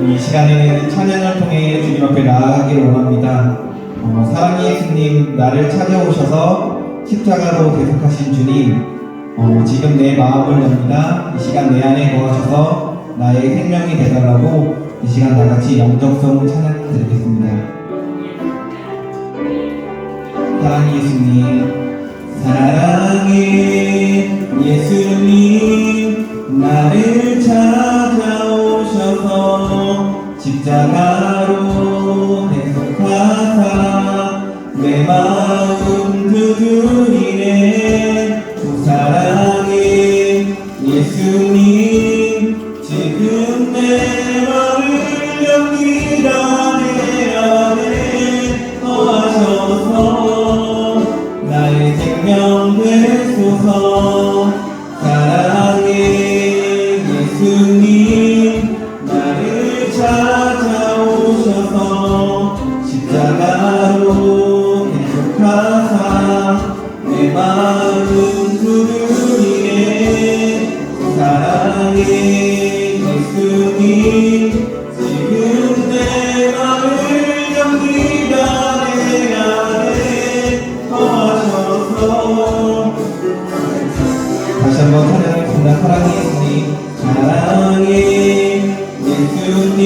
이 시간에는 찬양을 통해 주님 앞에 나아가기를 원합니다. 사랑의 예수님, 나를 찾아오셔서 십자가로 대속하신 주님, 지금 내 마음을 엽니다. 이 시간 내 안에 거하셔서 나의 생명이 되달라고 이 시간 나같이 영접성 찬양 드리겠습니다. 사랑의 예수님, 사랑의 예수님, 나를 찾아오셔서 십자가로 대속하사 내 마음 두드리네. 그 사랑의 예수님, 지금 내 마음을 여기다 내 안에 거하셔서 나의 생명 되소서. 사랑의 예수님, 나를 찾아오셔서 십자가로 대속하사 내 마음 두드리네. 사랑의 예수님, 지금 내 마음을 여기다 내 안에 거하셔서. 다시 한번 찬양하겠습니다. 사랑의 예수님, 사랑의 예수님,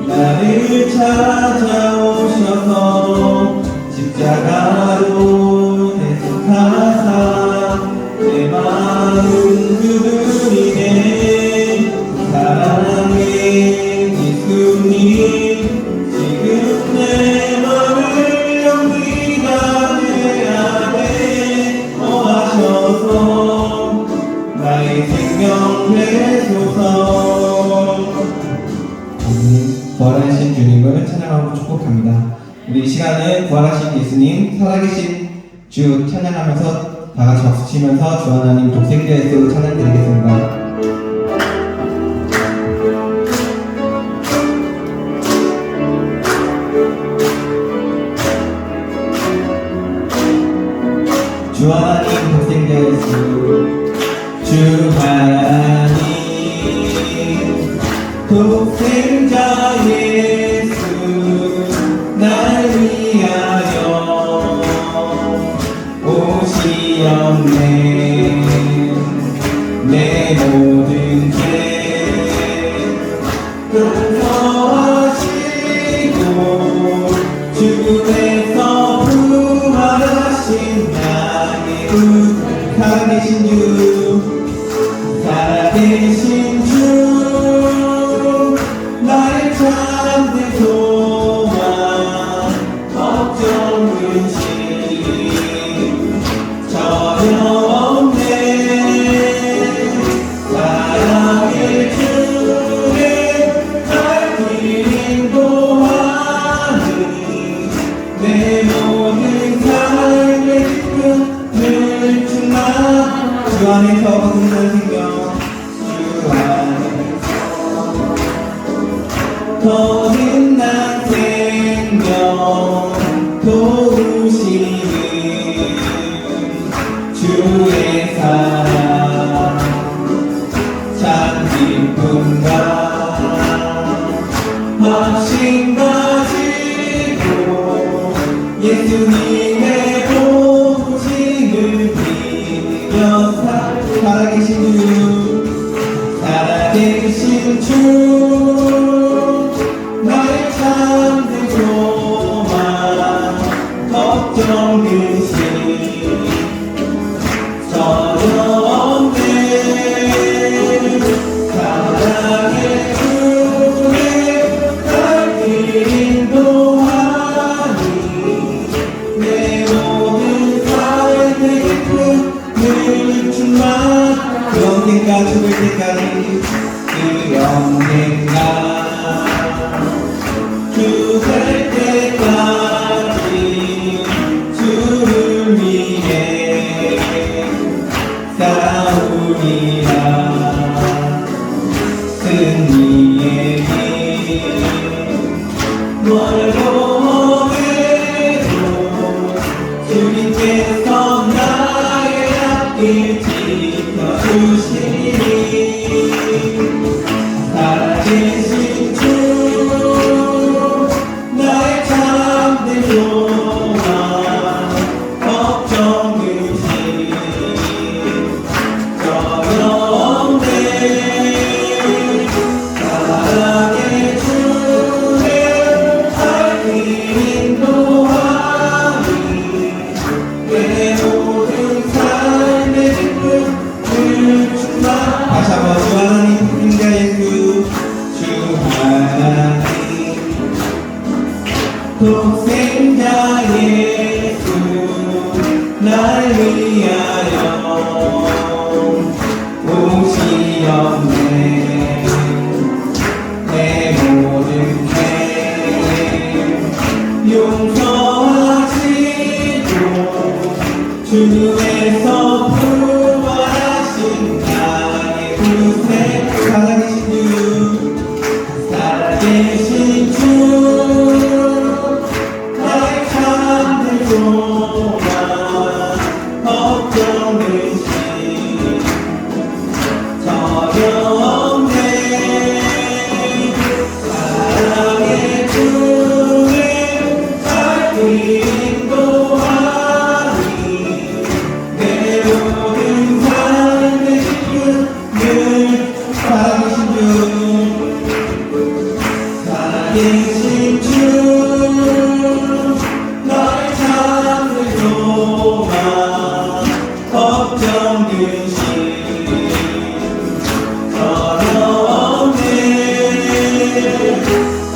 나를 찾아오셔서 십자가로 대속하사 내 마음 두드리네. 사랑의 예수님, 지금 내 마음을 여기다 내 안에 거하셔서 나의 생명 되소서. 부활하신 주님을 찬양하고 축복합니다. 우리 이 시간은 부활하신 예수님, 살아계신 주 찬양하면서 다같이 박수치면서 주 하나님 독생자 예수 찬양드리겠습니다. 주 하나님 독생자 예수, 주 하나님 독생자 예수, 날 위하여 오시었네. 내 모든 죄 용서하시고 주에서 부활하신 나의 주, 살아계신 주, 살아계신 주, 나의 참된 소망, 걱정 근심 전혀 없네. 사랑의 주의 날 길 인도하니 내 모든 삶의 기쁨을 주나. 주 안에서 거듭난 생명, 주 안에서 거듭난 생명 도우시는 주의 사랑, 참 기쁨과 확신 가지고 예수님의 보증을 믿으며 살아계신 주, 살아계신 주, 나의 참된 소망, 걱정 근심 전혀 없네. 사랑의 주의 날 길 인도하니 내 모든 삶의 기쁨을 주마. 그 언젠가 죽을 때까지, 그 언젠가 죽을 때까지 주를 위해 싸우리라. 승리의 길 멀고 오래도 주님께서 나의 앞길 지켜주시니 살아계신 주 나의 잠든 소망 걱정 근심 전혀 없네. 사랑의 주를 알기 인도하니 내 모든 삶의 기쁨을 충만. 다시 한번 주 하나님 독생자 예수 주 하나님 독생자 예수 날 위하여 오시었네. 내 모든 죄 용서하시고 주에서 부활하신 나의 구세. 살아계신 주 살아계신 주 나의 잠든 소망 걱정 근심 전혀 없네. 사랑의 주를 알기 인도하니 내 모든 삶의 기쁨을. 살아계신 주 살아계신 주 너의 잠든 소망 걱정 근심 전혀 없네.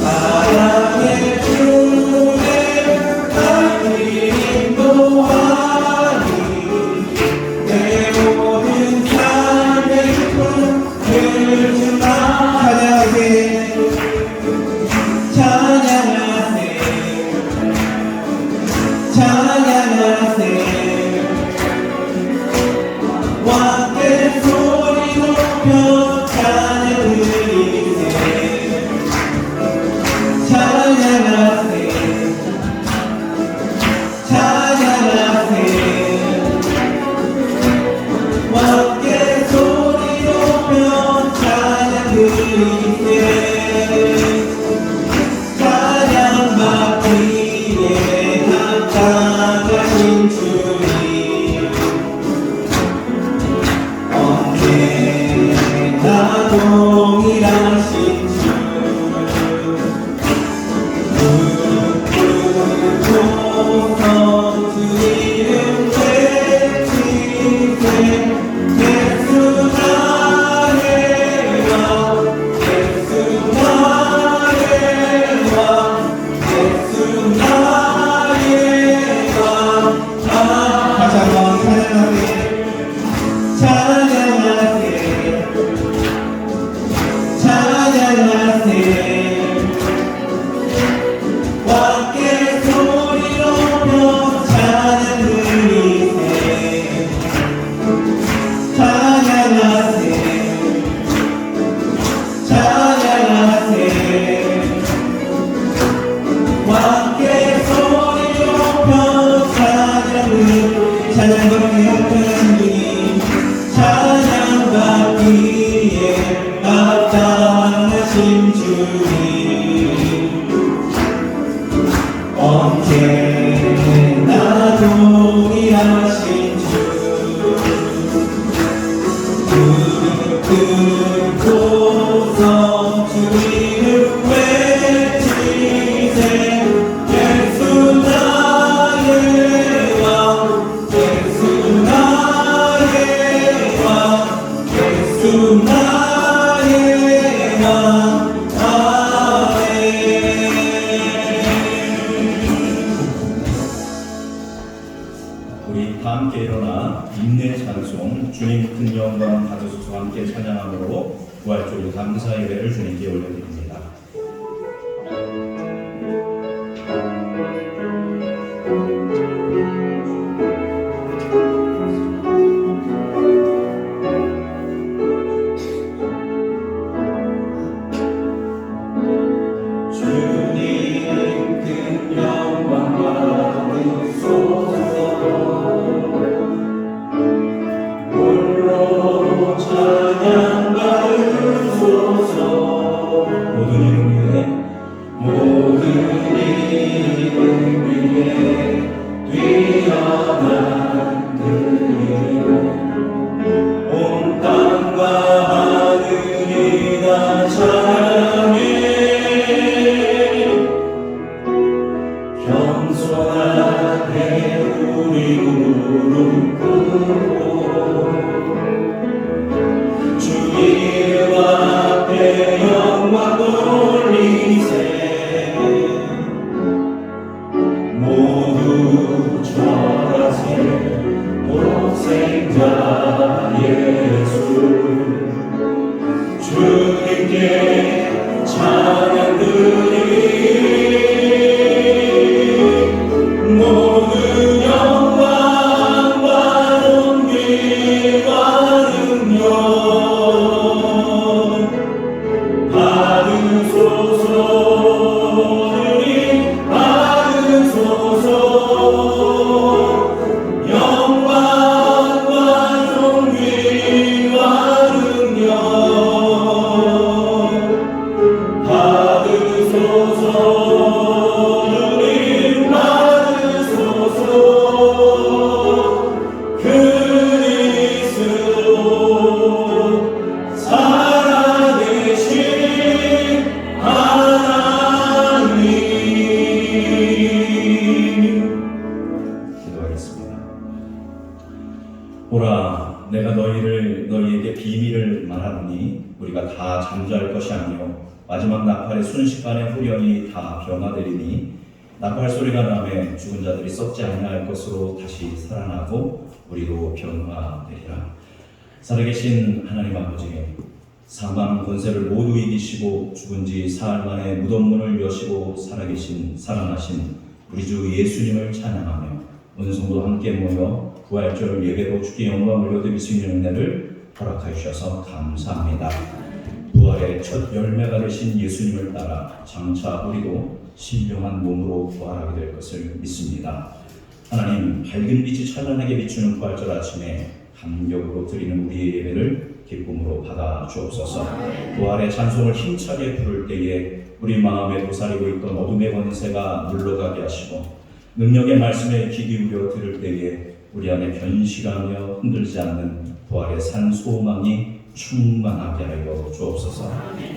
사랑의 주를 알기 인도하니 내 모든 삶의 기쁨을 주마. 찬양하세 찬양하세 왕께 소리 높여 찬양 드리세. 찬양하세 찬양하세 왕께 소리 높여 찬양 드리세. 찬양받기에 합당하신 주님 언제나 동일하신 주 무릎 꿇고서 주 이름 외치세. 예수 나의 왕 예수 나의 왕 예수 나의 왕. 다시 한번 찬양하세 찬양하세 왕께 소리 높여 찬양 드리세. 찬양하세 찬양하세 왕께 소리 높여 찬양 드리세. 찬양받기에 합당하신 주님 찬양받기에 합당하신 주님 언제나 동일하신 주 무릎 꿇고서 주 이름 외치세. 예수 나의 왕 예수 나의 왕 예수 나의 왕. 아멘. 우리 다 함께 일어나 인내 찬송 주님 큰 영광 받으소서 함께 찬양함으로 부활주일 감사 예배를 주님께 올려드립니다. 찬양 받으소서. 주님께 찬양 드리니 모든 영광과 존귀와 능력 받으소서. 주님 받으소서. 영광과 존귀와 능력 받으소서. 주님 받으소서. 그리스도 살아계신 하나님. 기도하겠습니다. 보라, 내가 너희에게 비밀을 말하노니 우리가 다 잠잘 것이 아니요 마지막 나팔의 순식간에 후련히 다 변화되리니 나팔 소리가 나매 죽은 자들이 썩지 아니할 것으로 다시 살아나고 우리도 변화되리라. 살아계신 하나님 아버지, 사망 권세를 모두 이기시고 죽은 지 사흘 만에 무덤 문을 여시고 살아나신 우리 주 예수님을 찬양하며 은성도 함께 모여 부활절 예배로 주께 영광을 올려드릴 수 있는 은혜를 허락하여 주셔서 감사합니다. 부활의 첫 열매가 되신 예수님을 따라 장차 우리도 신령한 몸으로 부활하게 될 것을 믿습니다. 하나님, 밝은 빛이 찬란하게 비추는 부활절 아침에 감격으로 드리는 우리의 예배를 기쁨으로 받아 주옵소서. 부활의 찬송을 힘차게 부를 때에 우리 마음에 도사리고 있던 어둠의 권세가 물러가게 하시고 능력의 말씀에 귀 기울여 들을 때에 우리 안에 변실하며 흔들지 않는 부활의 산 소망이 충만하게 하여 주옵소서.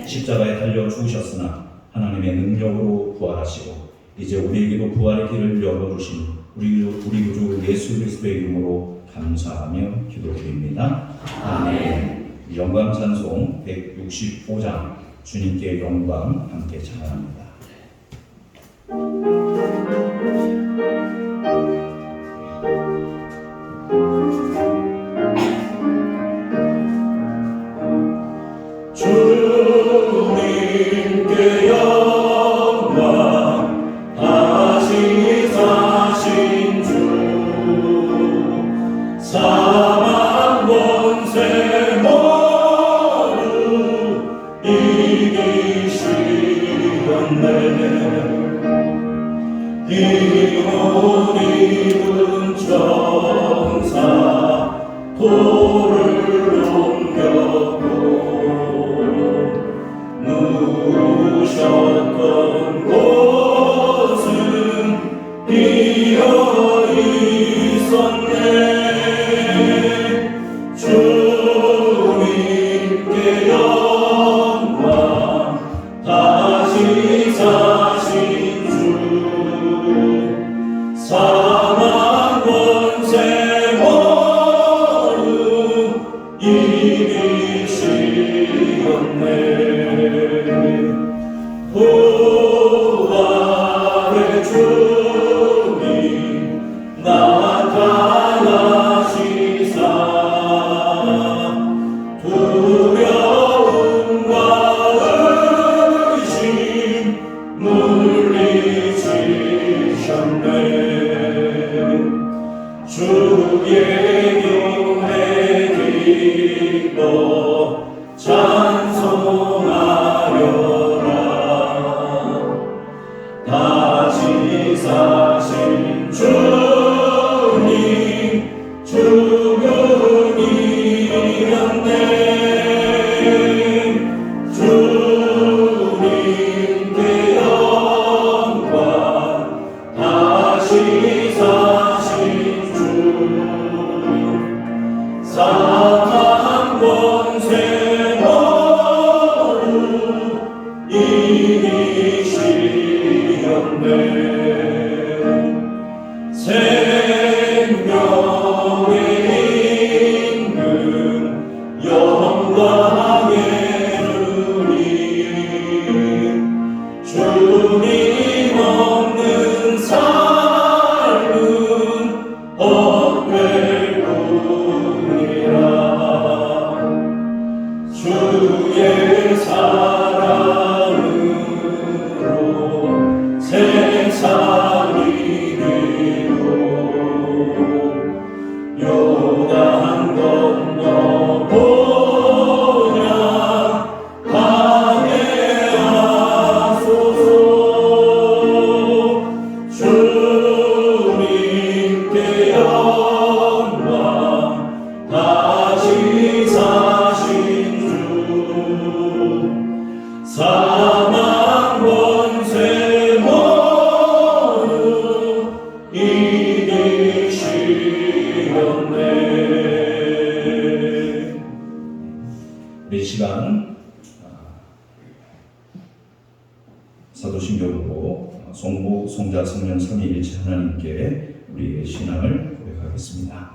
십자가에 달려 죽으셨으나 하나님의 능력으로 부활하시고 이제 우리에게도 부활의 길을 열어주신 우리 구주 예수 그리스도의 이름으로 감사하며 기도드립니다. 아멘. 영광 찬송 165장 주님께 영광 함께 찬양합니다. 주님께 영광 다시 사신 주 사망 권세 모두 이기시었네. 주의 사랑으로 세상이 이기고 요단 건너 보냐 가게 하소서. 주님께 영광 다시 사신 주 사망 권세 모두 이기시었네. 우리 시간 사도신경으로 성부, 성자, 성령 삼위일체 하나님께 우리의 신앙을 고백하겠습니다.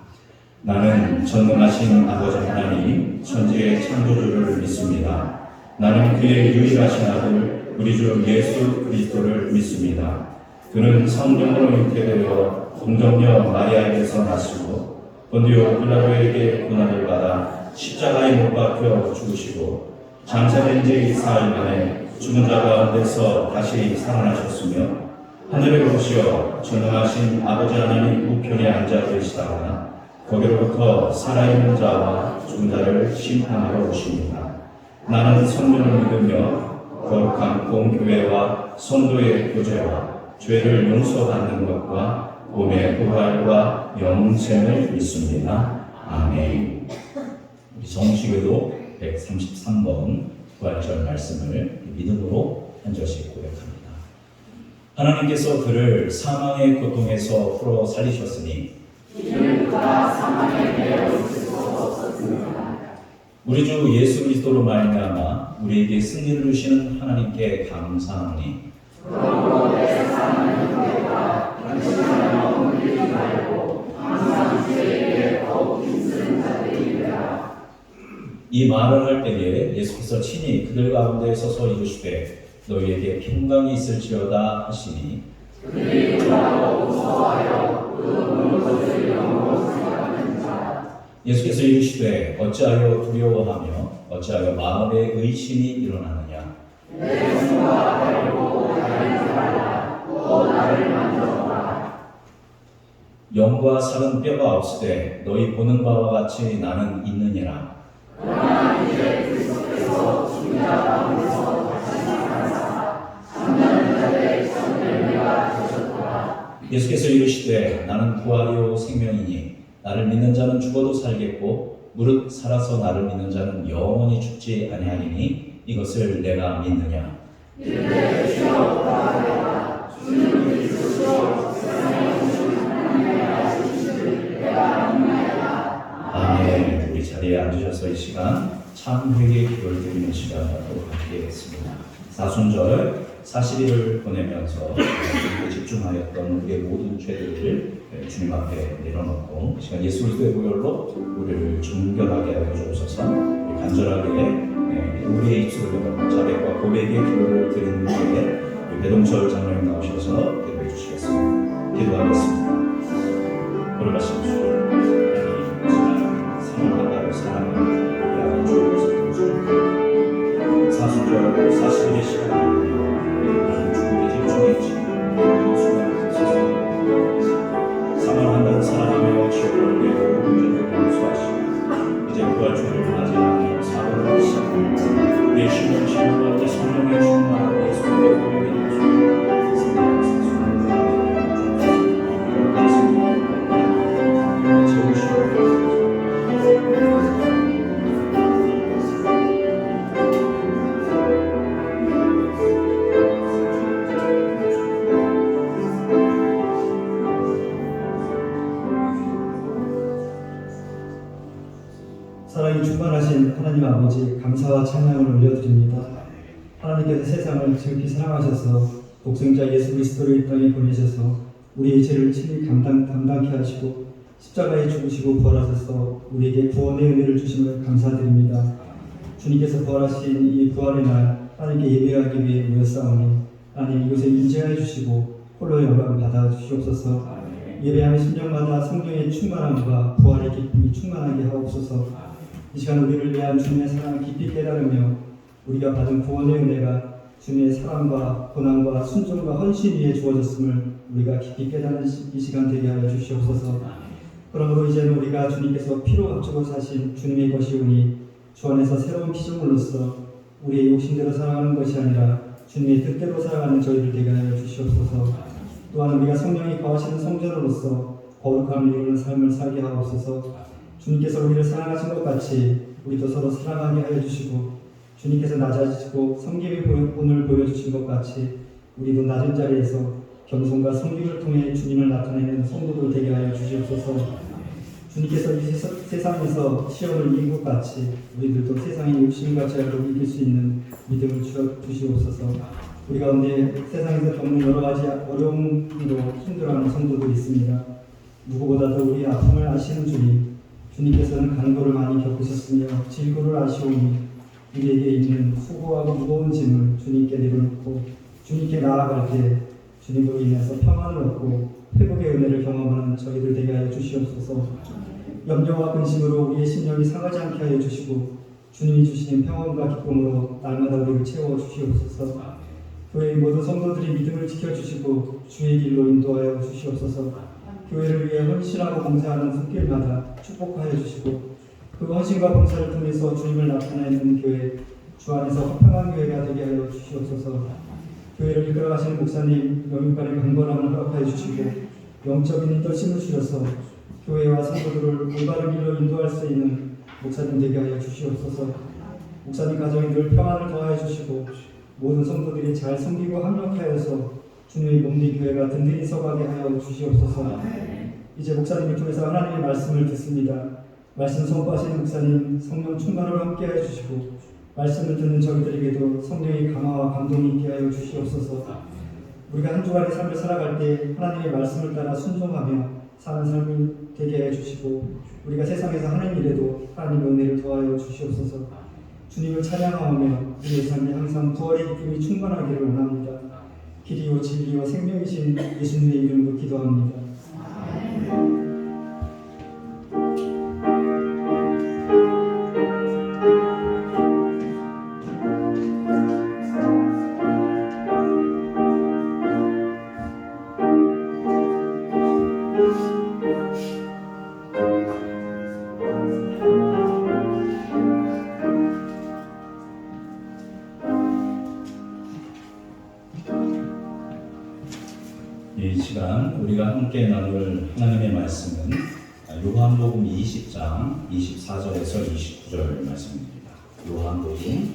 나는 전능하신 아버지 하나님 천지의 창조주를 믿습니다. 나는 그의 유일하신 아들 우리 주 예수 그리스도를 믿습니다. 그는 성령으로 잉태되어 동정녀 마리아에게서 나시고 본디오 빌라도에게 고난을 받아 십자가에 못 박혀 죽으시고 장사된 지 4일 만에 죽은 자 가운데서 다시 살아나셨으며 하늘에 오르시어 전능하신 아버지 하나님 우편에 앉아 계시다가 거기로부터 살아있는 자와 죽은 자를 심판하러 오십니다. 나는 성령을 믿으며 거룩한 공교회와 성도의 교제와 죄를 용서받는 것과 몸의 부활과 영생을 믿습니다. 아멘. 우리 정식으로 133번 부활절 말씀을 믿음으로 한 절씩 고백합니다. 하나님께서 그를 사망의 고통에서 풀어 살리셨으니 우리 주 예수 그리스도로 말미암아 우리에게 승리를 주시는 하나님께 감사하니 이 말을 할 때에 예수께서 친히 그들 가운데 서서 이르시되 너희에게 평강이 있을지어다 하시니 예수께서 이르시되 어찌하여 두려워하며 어찌하여 마음에 의심이 일어나느냐. 영과 살은 뼈가 없으되 너희 보는 바와 같이 나는 있느니라. 예수께서 이르시되 나는 부활이요 생명이니 나를 믿는 자는 죽어도 살겠고 무릇 살아서 나를 믿는 자는 영원히 죽지 아니하리니 이것을 내가 믿느냐. 아멘. 우리 자리에 앉으셔서 이 시간 참회의 기도를 드리는 시간으로 함께했습니다. 사순절 40일을 보내면서 우리에게 집중하였던 우리의 모든 죄들을 주님 앞에 내려놓고 시간 예수 그리스도의 보혈로 우리를 정결하게 하여 주옵소서. 우리 간절하게 우리의 입술로 자백과 고백의 기도를 드리는 때에 우리 배동철 장로님 나오셔서 기도해 주시겠습니다. 기도하겠습니다. 돌아가십시오. 사랑하다고 사랑하는 우리 아버지 주님께서 사순절 40일의 시간을 사망한다는 사랑하며 지옥을 내고 문제를 용서하시고 이제 부활주를 맞이하며 사고를 시작합니다. 우리의 신령 신령 가운데 성령의 충만한 예수님의 보혈의 사랑이 충만하신 하나님 아버지 감사와 찬양을 올려드립니다. 하나님께서 세상을 지극히 사랑하셔서 독생자 예수 그리스도를 이 땅에 보내셔서 우리의 죄를 친히 담당케 하시고 십자가에 죽으시고 부활하셔서 우리에게 구원의 은혜를 주심을 감사드립니다. 주님께서 부활하신 이 부활의 날 하나님께 예배하기 위해 모였사오니 하나님 이곳에 임재하여 주시고 홀로 영광을 받아 주시옵소서. 예배하는 심령마다 성령의 충만함과 부활의 기쁨이 충만하게 하옵소서. 이 시간 우리를 위한 주님의 사랑을 깊이 깨달으며 우리가 받은 구원의 은혜가 주님의 사랑과 고난과 순종과 헌신 위에 주어졌음을 우리가 깊이 깨닫는 이 시간 되게 하여 주시옵소서. 그러므로 이제는 우리가 주님께서 피로 감추고 사신 주님의 것이오니 주 안에서 새로운 피조물로서 우리의 욕심대로 살아가는 것이 아니라 주님의 뜻대로 살아가는 저희를 되게 하여 주시옵소서. 또한 우리가 성령이 거하시는 성전으로서 거룩함을 이루는 삶을 살게 하옵소서. 주님께서 우리를 사랑하신 것 같이 우리도 서로 사랑하게 하여 주시고 주님께서 낮아지시고 섬김의 본을 보여주신 것 같이 우리도 낮은 자리에서 겸손과 섬김을 통해 주님을 나타내는 성도들 되게 하여 주시옵소서. 주님께서 이 세상에서 시험을 이긴 것 같이 우리들도 세상의 욕심과 죄악을 이길 수 있는 믿음을 주시옵소서. 우리 가운데 세상에서 겪는 여러 가지 어려움으로 힘들어하는 성도들이 있습니다. 누구보다도 우리의 아픔을 아시는 주님께서는 간고를 많이 겪으셨으며 질고를 아시오니 우리에게 있는 수고하고 무거운 짐을 주님께 내려놓고 주님께 나아갈 때 주님으로 인해서 평안을 얻고 회복의 은혜를 경험하는 저희들 되게 하여 주시옵소서. 염려와 근심으로 우리의 심령이 상하지 않게 하여 주시고 주님이 주시는 평안과 기쁨으로 날마다 우리를 채워 주시옵소서. 교회의 모든 성도들이 믿음을 지켜주시고 주의 길로 인도하여 주시옵소서. 교회를 위해 헌신하고 봉사하는 손길마다 축복하여 주시고 그 헌신과 봉사를 통해서 주님을 나타내는 교회, 주 안에서 화평한 교회가 되게 하여 주시옵소서. 교회를 이끌어가시는 목사님 영육간의 강건함을 허락하여 주시고 영적인 인도심을 주셔서 교회와 성도들을 올바른 길로 인도할 수 있는 목사님 되게 하여 주시옵소서. 목사님 가정에 늘 평안을 더하여 주시고 모든 성도들이 잘 섬기고 합력하여서 주님의 몸된 교회가 든든히 서가게 하여 주시옵소서. 이제 목사님을 통해서 하나님의 말씀을 듣습니다. 말씀 선포하시는 목사님 성령 충만을 함께하여 주시고 말씀을 듣는 저희들에게도 성령의 강화와 감동이 있게 하여 주시옵소서. 우리가 한 주간의 삶을 살아갈 때 하나님의 말씀을 따라 순종하며 사는 삶을 되게 하여 주시고 우리가 세상에서 하는 일에도 하나님의 은혜를 더하여 주시옵소서. 주님을 찬양하며 우리의 삶에 항상 부활의 기쁨이 충만하기를 원합니다. 길이요 진리요 생명이신 예수님의 이름으로 기도합니다. 이 시간 우리가 함께 나눌 하나님의 말씀은 요한복음 20장 24절에서 29절 말씀입니다. 요한복음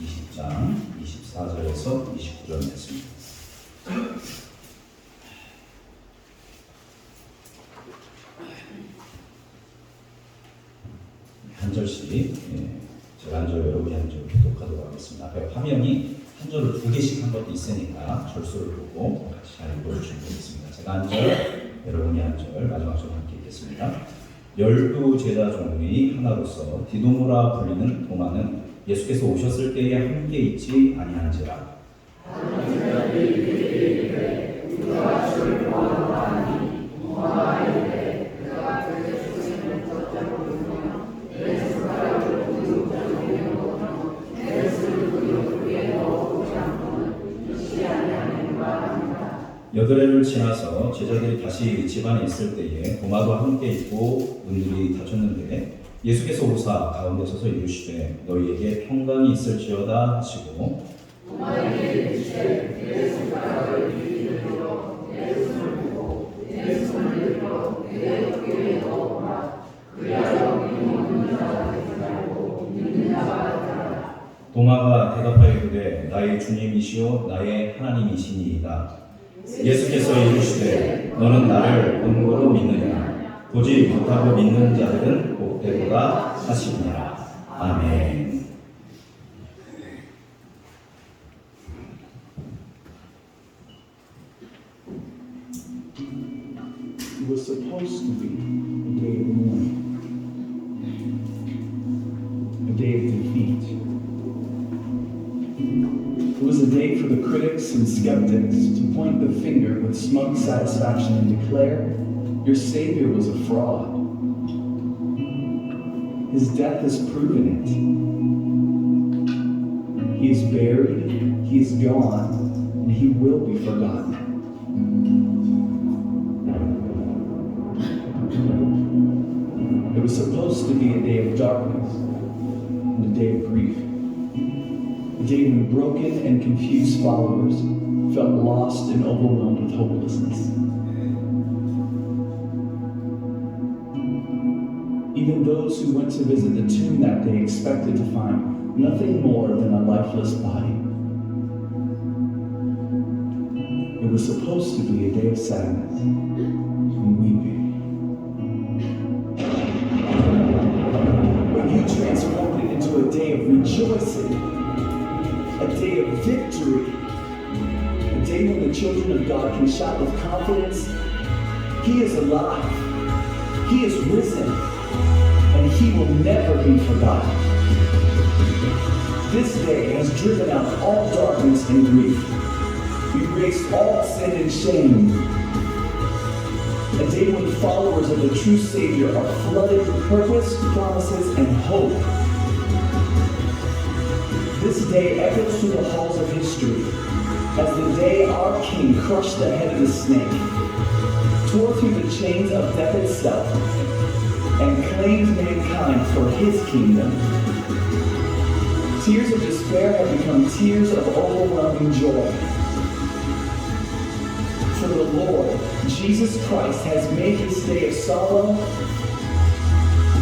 20장 24절에서 29절 말씀입니다. 한 절씩 제가 한 절, 여러분이 한 절 교독하도록 하겠습니다. 앞에 화면이 한 절을 두 개씩 한 것도 있으니까 절수를 보고 같이 잘 읽어주시면 되겠습니다. 제가 한 절, 여러분이 한 절, 마지막 절 함께 읽겠습니다. 12 제자 중의 하나로서 디도모라 불리는 도마는 예수께서 오셨을 때에 함께 있지 아니한지라. 여드레를 지나서 제자들이 다시 집안에 있을 때에 도마도 함께 있고 문들이 닫혔는데 예수께서 오사 가운데 서서 이르시되 너희에게 평강이 있을지어다 하시고 도마에게 이르시되 내 손가락을 비비므로 내 손을 보고 내 손을 들어 내 어깨에 넣어보라. 그리하여 믿는 자가 되지 말고 믿는 자가 되라. 도마가 대답하여 이르되 나의 주님이시오 나의 하나님이시니이다. 예수께서 이르시되 너는 나를 본고로 믿느냐 보지 못하고 믿는 자들은 복되도다 하시니라. 아멘. It was supposed to be a day of mourning, a day of defeat. It was a day for the critics and skeptics to point the finger with smug satisfaction and declare, your Savior was a fraud. His death has proven it. He is buried, he is gone, and he will be forgotten. It was supposed to be a day of darkness and a day of grief. A day when broken and confused followers felt lost and overwhelmed with hopelessness. Even those who went to visit the tomb that day expected to find nothing more than a lifeless body. It was supposed to be a day of sadness and weeping. But you transformed it into a day of rejoicing, a day of victory, a day when the children of God can shout with confidence, He is alive, He is risen, and He will never be forgotten. This day has driven out all darkness and grief, erased all sin and shame. A day when followers of the true Savior are flooded with purpose, promises, and hope. This day echoes through the halls of history as the day our King crushed the head of the snake, tore through the chains of death itself, and claimed mankind for His kingdom. Tears of despair have become tears of overwhelming joy. For the Lord, Jesus Christ, has made this day of sorrow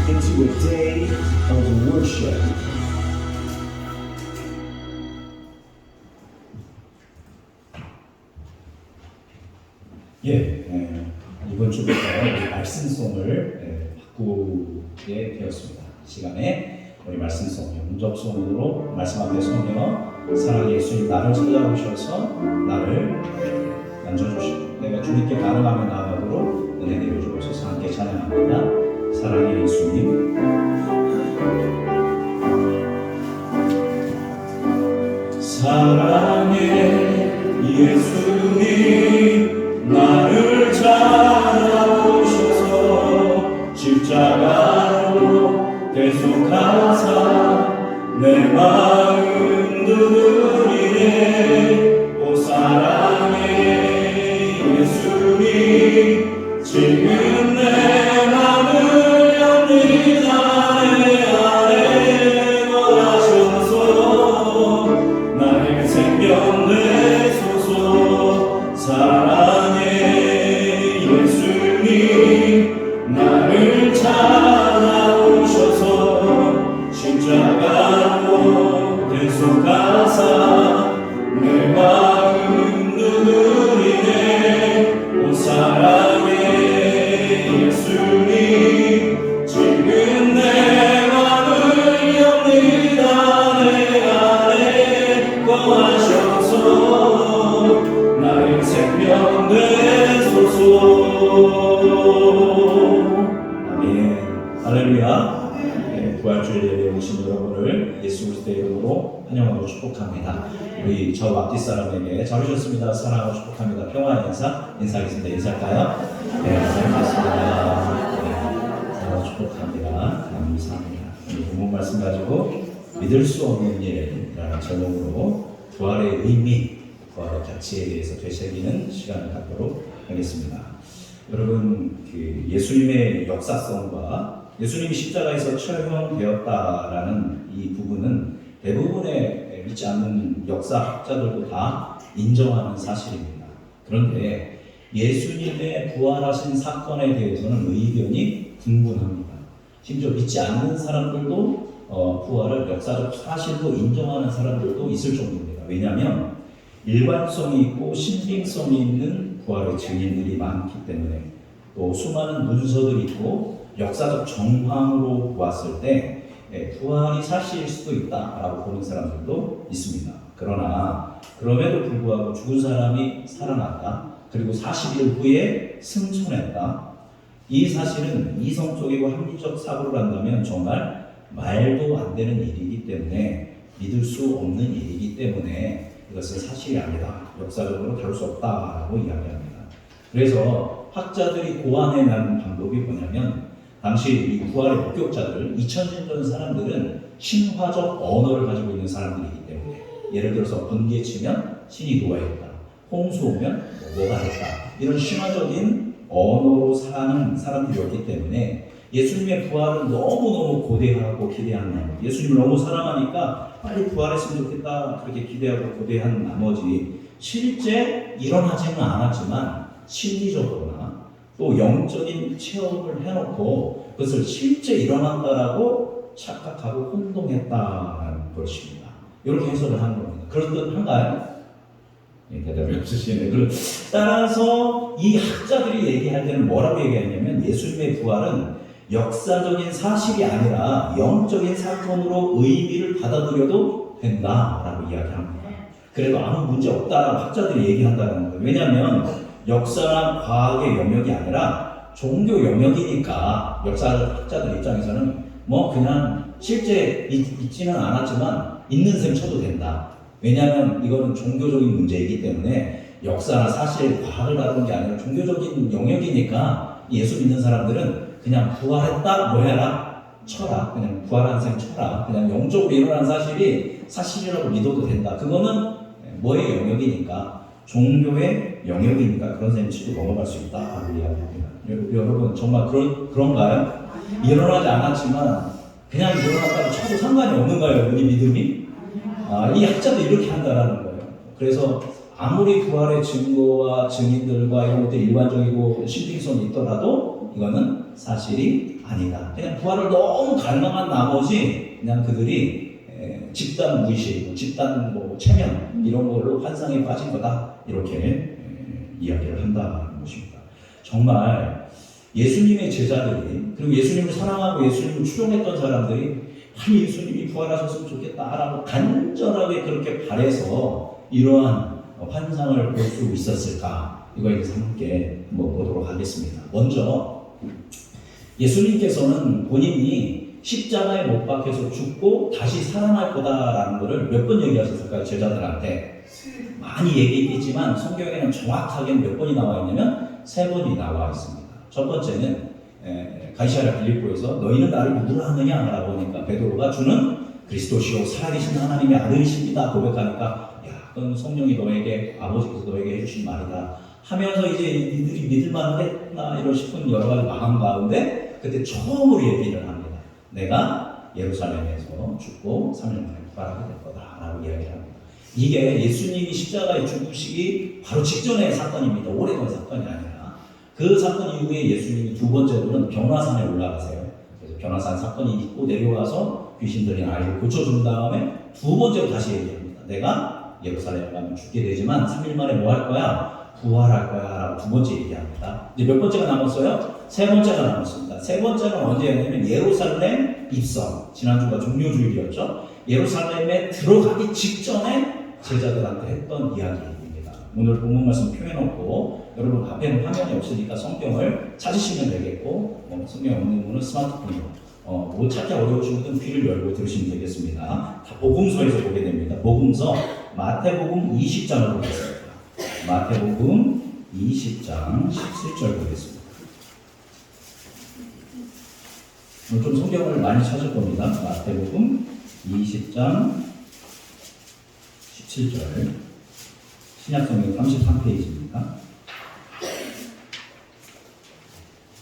into a day of worship. 이번 주부터 우리 말씀송을 바꾸게 되었습니다. 이 시간에 우리 말씀송, 영접송으로 말씀 앞에 서며 사랑의 예수님 나를 찾아오셔서 나를 만져주시고 내가 주님께 반응하며 나아가도록 은혜 내려주셔서 함께 찬양합니다. 사랑의 예수님. 사랑의 예수님 나를 찾아오셔서 십자가로 대속하사 내 마음 두드리네. 오 사랑의 예수님 지금 내 맘을 엽니다. 내 안에 거하셔서 나의 생명 내소서. 사랑의 예수님 나를 찾아오셔서 십자가로 대속하사 내 마음 두드리네. 오 사랑의 예수님 지금 내 맘을 엽니다. 내 안에 거하셔서 나의 생명 되소서. 아멘. 할렐루야. 부활주일 예배에 오신 여러분을 예수 그리스도의 이름으로 환영하고 축복합니다. 우리 저 앞뒤 사람에게 잘 오셨습니다. 사랑하고 축복합니다. 평화의 인사하겠습니다. 인사할까요? 네, 잘하셨습니다. 네, 사랑하고 축복합니다. 감사합니다. 오늘 본문 말씀 가지고 믿을 수 없는 일이라는 제목으로 부활의 의미, 부활의 가치에 대해서 되새기는 시간을 갖도록 하겠습니다. 여러분, 예수님의 역사성과 예수님이 십자가에서 처형되었다라는 이 부분은 대부분의 믿지 않는 역사학자들도 다 인정하는 사실입니다. 그런데 예수님의 부활하신 사건에 대해서는 의견이 분분합니다. 심지어 믿지 않는 사람들도 부활을 역사적 사실로 인정하는 사람들도 있을 정도입니다. 왜냐하면 일관성이 있고 신빙성이 있는 부활의 증인들이 많기 때문에, 또 수많은 문서들이 있고 역사적 정황으로 보았을 때 부활이 사실일 수도 있다라고 보는 사람들도 있습니다. 그러나 그럼에도 불구하고 죽은 사람이 살아났다, 그리고 40일 후에 승천했다, 이 사실은 이성적이고 합리적 사고를 한다면 정말 말도 안 되는 일이기 때문에, 믿을 수 없는 일이기 때문에 이것은 사실이 아니다, 역사적으로 다룰 수 없다라고 이야기합니다. 그래서 학자들이 고안해낸 방법이 뭐냐면 당시 이 부활의 목격자들, 2000년 전 사람들은 신화적 언어를 가지고 있는 사람들이기 때문에 예를 들어서 번개 치면 신이 누워있다, 홍수 오면 뭐가 했다, 이런 신화적인 언어로 사는 사람들이었기 때문에 예수님의 부활은 너무너무 고대하고 기대한 나머지, 예수님을 너무 사랑하니까 빨리 부활했으면 좋겠다 그렇게 기대하고 고대한 나머지 실제 일어나지는 않았지만 심리적으로나 또 영적인 체험을 해놓고 그것을 실제 일어난다라고 착각하고 혼동했다는 것입니다. 이렇게 해석을 한 겁니다. 그렇듯한가요? 대답이 없으시네. 따라서 이 학자들이 얘기할 때는 뭐라고 얘기하냐면 예수님의 부활은 역사적인 사실이 아니라 영적인 사건으로 의미를 받아들여도 된다라고 이야기합니다. 그래도 아무 문제 없다라고 학자들이 얘기한다는 거예요. 왜냐하면 역사나 과학의 영역이 아니라 종교 영역이니까 역사학자들 입장에서는 뭐 그냥 실제 있지는 않았지만 있는 셈 쳐도 된다. 왜냐하면 이거는 종교적인 문제이기 때문에 역사나 사실, 과학을 다루는 게 아니라 종교적인 영역이니까 예수 믿는 사람들은 그냥 부활했다, 뭐 해라, 쳐라. 그냥 부활한 셈 쳐라. 그냥 영적으로 일어난 사실이 사실이라고 믿어도 된다. 그거는 뭐의 영역이니까, 종교의 영역이니까 그런 셈 치고 넘어갈 수 있다 라고 이야기합니다. 여러분 정말 그런가요? 일어나지 않았지만 그냥 일어났다고 쳐도 상관이 없는가요? 우리 믿음이? 이 학자도 이렇게 한다라는 거예요. 그래서 아무리 부활의 증거와 증인들과 이런 것들이 일반적이고 신빙성이 있더라도 이거는 사실이 아니다. 그냥 부활을 너무 갈망한 나머지 그냥 그들이 집단 무의식, 집단 체면 이런 걸로 환상에 빠진 거다. 이렇게 이야기를 한다는 것입니다. 정말 예수님의 제자들이, 그리고 예수님을 사랑하고 예수님을 추종했던 사람들이 예수님이 부활하셨으면 좋겠다라고 간절하게 그렇게 바래서 이러한 환상을 볼 수 있었을까? 이거에 대해서 함께 보도록 하겠습니다. 먼저 예수님께서는 본인이 십자가에 못 박혀서 죽고 다시 살아날 거다라는 것을 몇 번 얘기하셨을까요? 제자들한테. 많이 얘기했지만 성경에는 정확하게 몇 번이 나와 있냐면 3번이 나와 있습니다. 첫 번째는 가이사랴 빌립보에서 너희는 나를 누구라 하느냐 라고 하니까 베드로가 주는 그리스도시요 살아계신 하나님의 아들이십니다 고백하니까 야, 그건 성령이 너에게, 아버지께서 너에게 해주신 말이다 하면서 이제 이들이 믿을만 했나 이런 싶은 여러 가지 마음 가운데 그때 처음으로 얘기를 합니다. 내가 예루살렘에서 죽고 3일 만에 부활하게 될 거다 라고 이야기를 합니다. 이게 예수님이 십자가에 죽으시기 바로 직전의 사건입니다. 오래전 사건이 아니라 그 사건 이후에 예수님이 두 번째로는 변화산에 올라가세요. 그래서 변화산 사건이 있고 내려와서 귀신들이 아이를 고쳐준 다음에 두 번째로 다시 얘기합니다. 내가 예루살렘에 가면 죽게 되지만 3일 만에 뭐 할 거야? 부활할 거야 라고 두 번째 얘기합니다. 이제 몇 번째가 남았어요? 3번째가 남았습니다. 3번째는 언제였냐면 예루살렘 입성. 지난주가 종료주일이었죠. 예루살렘에 들어가기 직전에 제자들한테 했던 이야기입니다. 오늘 본문 말씀 표해놓고 여러분 앞에는 화면이 없으니까 성경을 찾으시면 되겠고 성경 없는 분은 스마트폰으로 못 찾기 어려우신 분은 귀를 열고 들으시면 되겠습니다. 다 복음서에서 보게 됩니다. 복음서 마태복음 20장을 보겠습니다. 마태복음 20장 17절 보겠습니다. 오늘 좀 성경을 많이 찾을 겁니다. 마태복음 20장 17절 신약성경 33페이지입니다.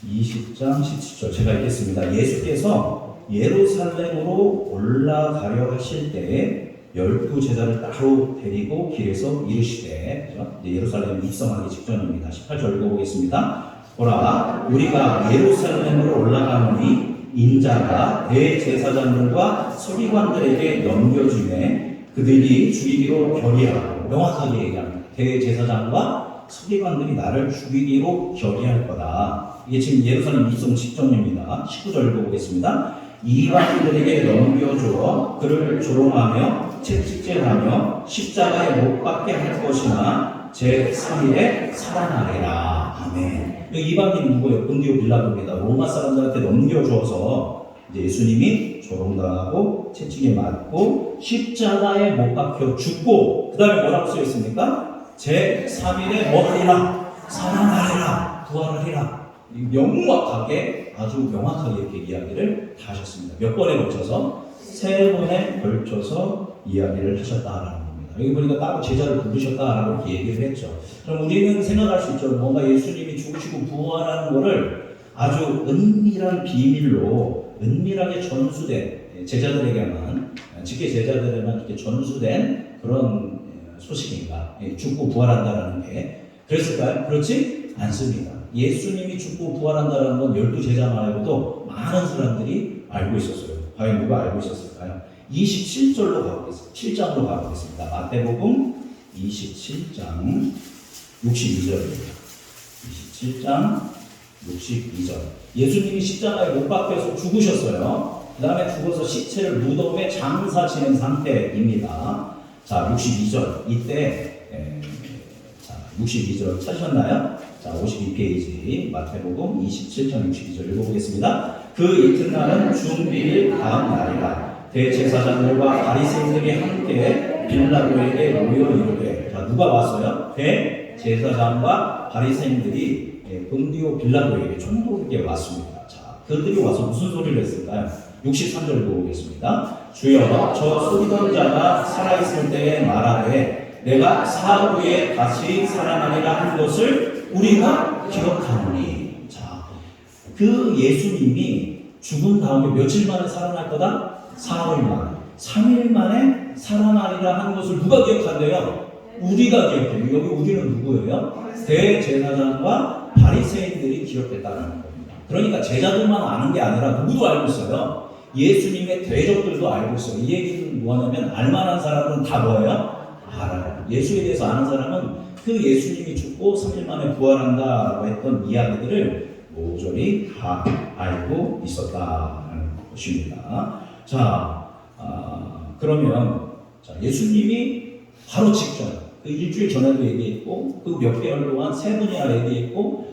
20장 17절 제가 읽겠습니다. 예수께서 예루살렘으로 올라가려 하실 때에 12제자를 따로 데리고 길에서 이르시되, 그렇죠? 예루살렘 입성하기 직전입니다. 18절 읽어보겠습니다. 보라, 우리가 예루살렘으로 올라가노니 인자가 대제사장들과 서기관들에게 넘겨주매 그들이 죽이기로 결의하고, 명확하게 얘기합니다. 대제사장과 서기관들이 나를 죽이기로 결의할 거다. 이게 지금 예루살렘 입성 직전입니다. 19절 읽어보겠습니다. 이방인들에게 넘겨주어 그를 조롱하며 채찍질하며 십자가에 못 박게 할 것이나 제3일에 살아나리라. 아멘. 이방인이 누구예요? 본디오 빌라도입니다. 로마 사람들한테 넘겨주어서 이제 예수님이 조롱당하고 채찍에 맞고 십자가에 못 박혀 죽고 그 다음에 뭐라고 쓰여 있습니까? 제3일에 뭐 하리라? 살아나리라. 부활하리라. 명확하게 아주 명확하게 이렇게 이야기를 다 하셨습니다. 몇 번에 걸쳐서 3번에 걸쳐서 이야기를 하셨다라는 겁니다. 여기 보니까 따로 제자를 부르셨다라고 이렇게 얘기를 했죠. 그럼 우리는 생각할 수 있죠. 뭔가 예수님이 죽으시고 부활하는 거를 아주 은밀한 비밀로 은밀하게 전수된 제자들에게만 직계 제자들에만 이렇게 전수된 그런 소식인가? 죽고 부활한다라는 게 그랬을까요? 그렇지 않습니다. 예수님이 죽고 부활한다는 건 12제자 말고도 많은 사람들이 알고 있었어요. 과연 누가 알고 있었을까요? 27절로 가보겠습니다. 7장으로 가보겠습니다. 마태복음 27장 62절입니다. 27장 62절. 예수님이 십자가에 못 박혀서 죽으셨어요. 그 다음에 죽어서 시체를 무덤에 장사 지낸 상태입니다. 자, 62절. 이때, 자, 62절 찾으셨나요? 자, 52페이지 마태복음 27장 62절 읽어보겠습니다. 그 이튿날은 중비일 다음 날이라 대제사장들과 바리새인들이 함께 빌라도에게 모여 이르되 자 누가 왔어요? 대제사장과 바리새인들이 본디오 빌라도에게 총독에게 왔습니다. 자 그들이 와서 무슨 소리를 했을까요? 63절 보겠습니다. 주여 저 쏘던 자가 살아있을 때에 말하되 내가 사흘 후에 다시 살아나리라 한 것을 우리가 기억하노니 자, 그 예수님이 죽은 다음에 며칠 만에 살아날 거다? 사흘 만에 3일 만에 살아나리라 한 것을 누가 기억한대요? 우리가 기억해요. 여기 우리는 누구예요? 대제사장과 바리새인들이 기억했다는 겁니다. 그러니까 제자들만 아는 게 아니라 누구도 알고 있어요. 예수님의 대적들도 알고 있어요. 이 얘기는 뭐냐면 알만한 사람은 다 뭐예요? 알아요. 예수에 대해서 아는 사람은 그 예수님이 죽고 3일 만에 부활한다라고 했던 이야기들을 모조리 다 알고 있었다는 것입니다. 자, 그러면 자, 예수님이 바로 직전, 그 일주일 전에도 얘기했고, 그 몇 개월 동안 3번이나 얘기했고,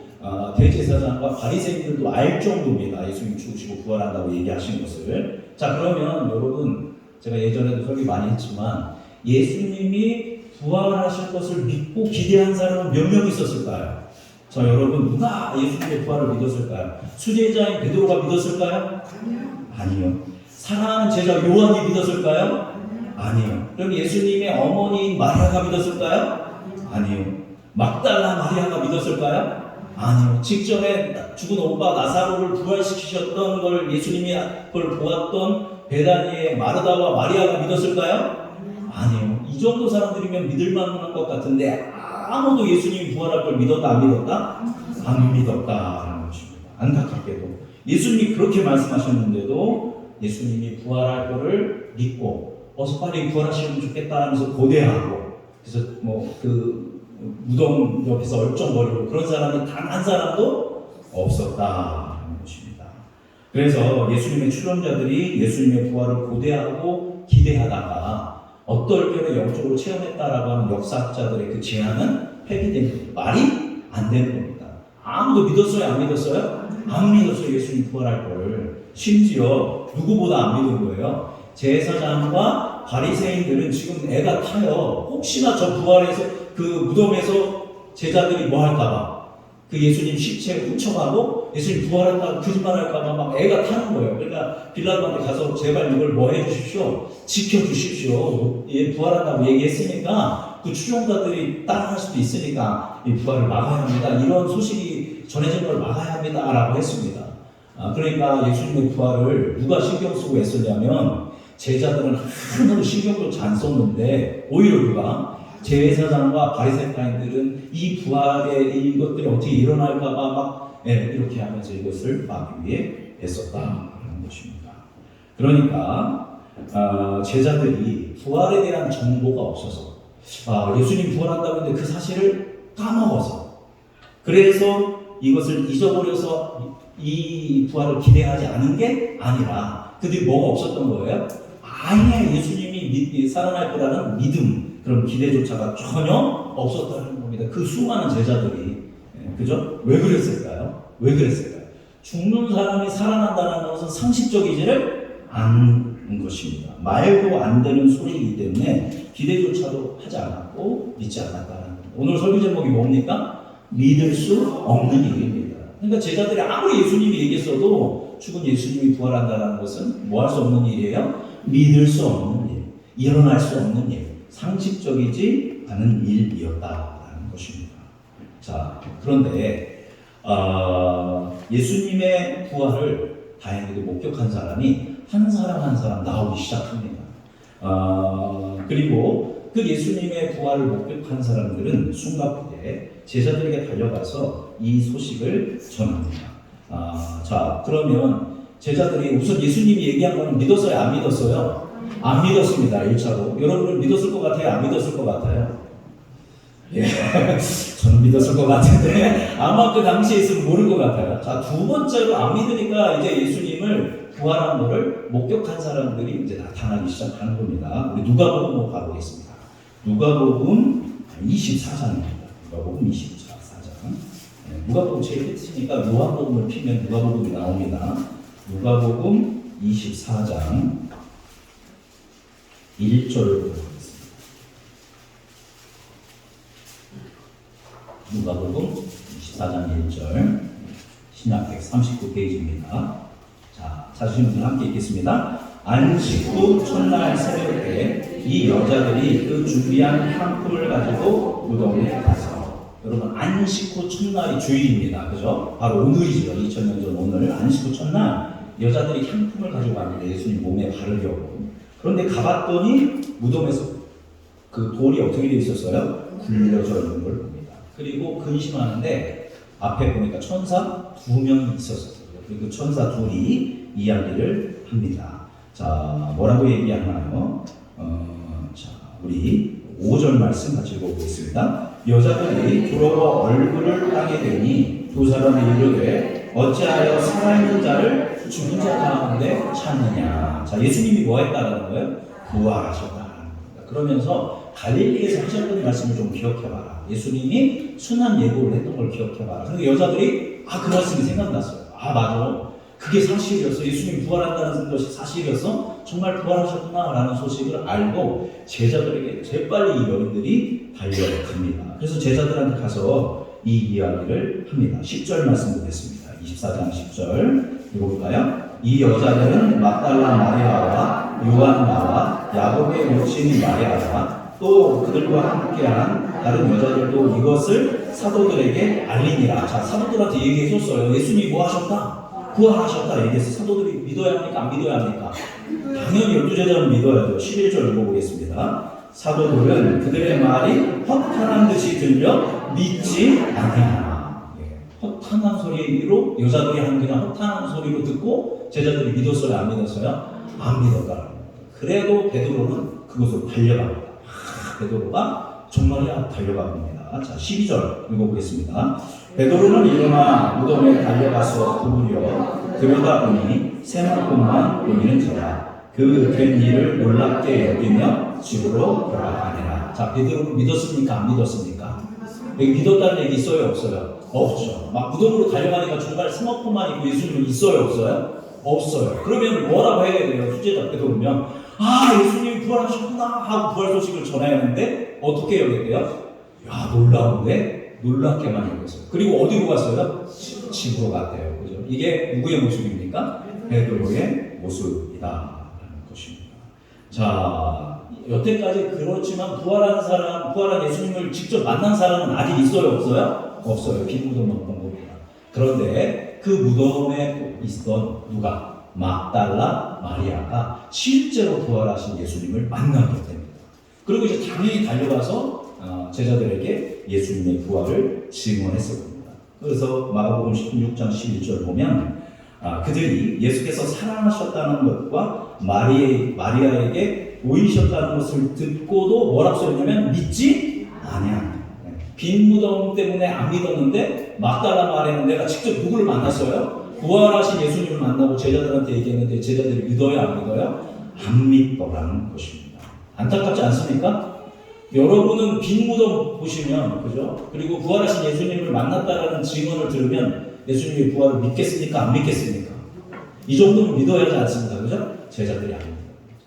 대제사장과 바리새인들도 알 정도입니다. 예수님 죽으시고 부활한다고 얘기하신 것을. 자, 그러면 여러분, 제가 예전에도 설교 많이 했지만, 예수님이 부활하실 것을 믿고 기대한 사람은 몇 명 있었을까요? 자, 여러분, 누가 예수님의 부활을 믿었을까요? 수제자인 베드로가 믿었을까요? 아니요. 사랑하는 제자 요한이 믿었을까요? 아니요. 그럼 예수님의 어머니 마리아가 믿었을까요? 아니요. 막달라 마리아가 믿었을까요? 아니요. 직전에 죽은 오빠 나사로를 부활시키셨던 걸 예수님이 그걸 보았던 베다니의 마르다와 마리아가 믿었을까요? 아니요. 이 정도 사람들이면 믿을 만한 것 같은데 아무도 예수님이 부활할 걸 믿었다 안 믿었다? 안 믿었다라는 것입니다. 안타깝게도 예수님이 그렇게 말씀하셨는데도 예수님이 부활할 거를 믿고 어서 빨리 부활하시면 좋겠다 하면서 고대하고 그래서 뭐 그 무덤 옆에서 얼쩡거리고 그런 사람이 단 한 사람도 없었다는 것입니다. 그래서 예수님의 출연자들이 예수님의 부활을 고대하고 기대하다가 어떨 때는 영적으로 체험했다라고 하는 역사학자들의 그 제안은 폐기된 거예요. 말이 안 되는 겁니다. 아무도 믿었어요? 안 믿었어요? 안 믿었어요. 예수님 부활할 걸. 심지어 누구보다 안 믿은 거예요. 제사장과 바리새인들은 지금 애가 타요. 혹시나 저 부활해서 그 무덤에서 제자들이 뭐 할까봐 그 예수님 시체 훔쳐가고 예수님 부활했다고 거짓말할까봐 막 애가 타는 거예요. 그러니까 빌라도한테 가서 제발 이걸 뭐 해주십시오. 지켜주십시오. 얘 부활한다고 얘기했으니까 그 추종자들이 따라할 수도 있으니까 이 부활을 막아야 합니다. 이런 소식이 전해진 걸 막아야 합니다. 라고 했습니다. 그러니까 예수님의 부활을 누가 신경 쓰고 애쓰냐면 제자들은 하나도 신경조차 안 썼는데 오히려 누가 제사장과 바리새인들은 이 부활의 이것들이 어떻게 일어날까봐 막 이렇게 하면서 이것을 막기 위해 애썼다는 것입니다. 그러니까 제자들이 부활에 대한 정보가 없어서 예수님 부활한다고 했는데 그 사실을 까먹어서 그래서 이것을 잊어버려서 이 부활을 기대하지 않은 게 아니라 그들이 뭐가 없었던 거예요? 아예 예수님이 살아날 거라는 믿음 그런 기대조차가 전혀 없었다는 겁니다. 그 수많은 제자들이 그죠? 왜 그랬을까요? 왜 그랬을까요? 죽는 사람이 살아난다는 것은 상식적이지를 않은 것입니다. 말도 안 되는 소리이기 때문에 기대조차도 하지 않았고 믿지 않았다는 겁니다. 오늘 설교 제목이 뭡니까? 믿을 수 없는 일입니다. 그러니까 제자들이 아무리 예수님이 얘기했어도 죽은 예수님이 부활한다는 것은 뭐 할 수 없는 일이에요? 믿을 수 없는 일, 일어날 수 없는 일, 상식적이지 않은 일이었다라는 것입니다. 자, 그런데 예수님의 부활을 다행히도 목격한 사람이 한 사람 한 사람 나오기 시작합니다. 그리고 그 예수님의 부활을 목격한 사람들은 숨가쁘게 제자들에게 달려가서 이 소식을 전합니다. 자, 그러면 제자들이 우선 예수님이 얘기한 거는 믿었어요? 안 믿었어요? 안 믿었습니다. 1차로. 여러분은 믿었을 것 같아요? 안 믿었을 것 같아요? 예, 저는 믿었을 것 같은데 아마 그 당시에 있으면 모를 것 같아요. 자, 두 번째로 안 믿으니까 이제 예수님을 부활한 것을 목격한 사람들이 이제 나타나기 시작하는 겁니다. 우리 누가복음 가보겠습니다. 누가복음 24장입니다. 누가복음 24장. 네, 누가복음 제일 끝이니까 요한복음을 피면 누가복음이 나옵니다. 누가복음 24장 1절을 보겠습니다. 누가복음 24장 1절 신약 139페이지입니다. 자, 찾으신 분들 함께 읽겠습니다. 안식 후 첫날 새벽에 이 여자들이 그 준비한 향품을 가지고 무덤에 가서, 여러분 안식 후 첫날이 주일입니다. 그죠? 바로 오늘이죠. 2000년 전 오늘 안식 후 첫날 여자들이 향품을 가지고 왔는데 예수님 몸에 바르려고. 그런데 가봤더니 무덤에서 그 돌이 어떻게 되어 있었어요? 굴려져 있는 걸 봅니다. 그리고 근심하는데 앞에 보니까 천사 2명이 있었어요. 그리고 천사 둘이 이야기를 합니다. 자, 뭐라고 얘기하나요? 자, 우리 5절 말씀 같이 읽어보겠습니다. 여자들이 부러워 얼굴을 땅에 대니 두 사람이 이르되 어찌하여 살아있는 자를 죽은 자 가운데 찾느냐. 자, 예수님이 뭐 했다는 거예요? 부활하셨다는 겁니다. 그러면서 갈릴리에서 하셨던 말씀을 좀 기억해봐라. 예수님이 순한 예고를 했던 걸 기억해봐라. 그런데 여자들이 그 말씀이 생각났어요. 맞아. 그게 사실이었어. 예수님이 부활한다는 것이 사실이었어. 정말 부활하셨구나 라는 소식을 알고 제자들에게 재빨리 이 여인들이 달려갑니다. 그래서 제자들한테 가서 이 이야기를 합니다. 10절 말씀 보겠습니다. 24장 10절 읽어볼까요? 이 여자들은 막달라 마리아와 요한나와 야곱의 모친인 마리아와 또 그들과 함께한 다른 여자들도 이것을 사도들에게 알리니라. 자, 사도들한테 얘기해줬어요. 예수님이 뭐 하셨다? 부활하셨다 얘기해서 사도들이 믿어야 합니까? 안 믿어야 합니까? 당연히 12제자는 믿어야죠. 11절 읽어보겠습니다. 사도들은 그들의 말이 허탄한 듯이 들려 믿지 않느냐. 허탄한 소리로 여자들이 하는 그냥 허탄한 소리로 듣고 제자들이 믿었어요? 안 믿었어요? 안 믿었다. 그래도 베드로는 그곳으로 달려갑니다. 베드로가 정말이야 달려갑니다. 자, 12절 읽어보겠습니다. 베드로는 일어나 무덤에 달려가서 구부려 들여다보니 세마포만 보이는지라 그 된 일을 놀랍게 여기며 집으로 돌아가니라. 자, 베드로는 믿었습니까? 안 믿었습니까? 여기 믿었다는 얘기 있어요? 없어요? 없죠. 막 무덤으로 달려가니까 정말 세마포만 있고 예수님은 있어요? 없어요? 없어요. 그러면 뭐라고 해야 돼요? 수제자 베드로면 예수님이 부활하셨구나 하고 부활 소식을 전해야 하는데 어떻게 여겼대요? 놀라운데 놀랍게만 여겼어요. 그리고 어디로 갔어요? 집으로 갔대요. 그죠? 이게 누구의 모습입니까? 베드로의 모습이다라는 것입니다. 자, 여태까지 그렇지만 부활한 예수님을 직접 만난 사람은 아직 있어요? 없어요? 없어요. 빈 무덤만 본 겁니다. 그런데 그 무덤에 있던 누가? 막달라 마리아가 실제로 부활하신 예수님을 만나게 됩니다. 그리고 이제 당연히 달려가서 제자들에게 예수님의 부활을 증언했을 겁니다. 그래서 마가복음 16장 11절 보면 그들이 예수께서 사랑하셨다는 것과 마리아에게 보이셨다는 것을 듣고도 뭐라고 써있냐면 믿지 아니야. 빈 무덤 때문에 안 믿었는데 막달라 마리아는 내가 직접 누구를 만났어요? 부활하신 예수님을 만나고 제자들한테 얘기했는데 제자들이 믿어요? 안 믿어요? 안 믿더라는 것입니다. 안타깝지 않습니까? 여러분은 빈 무덤 보시면, 그죠? 그리고 부활하신 예수님을 만났다라는 증언을 들으면 예수님의 부활을 믿겠습니까? 안 믿겠습니까? 이 정도는 믿어야 하지 않습니까? 그죠? 제자들이 안 믿어요.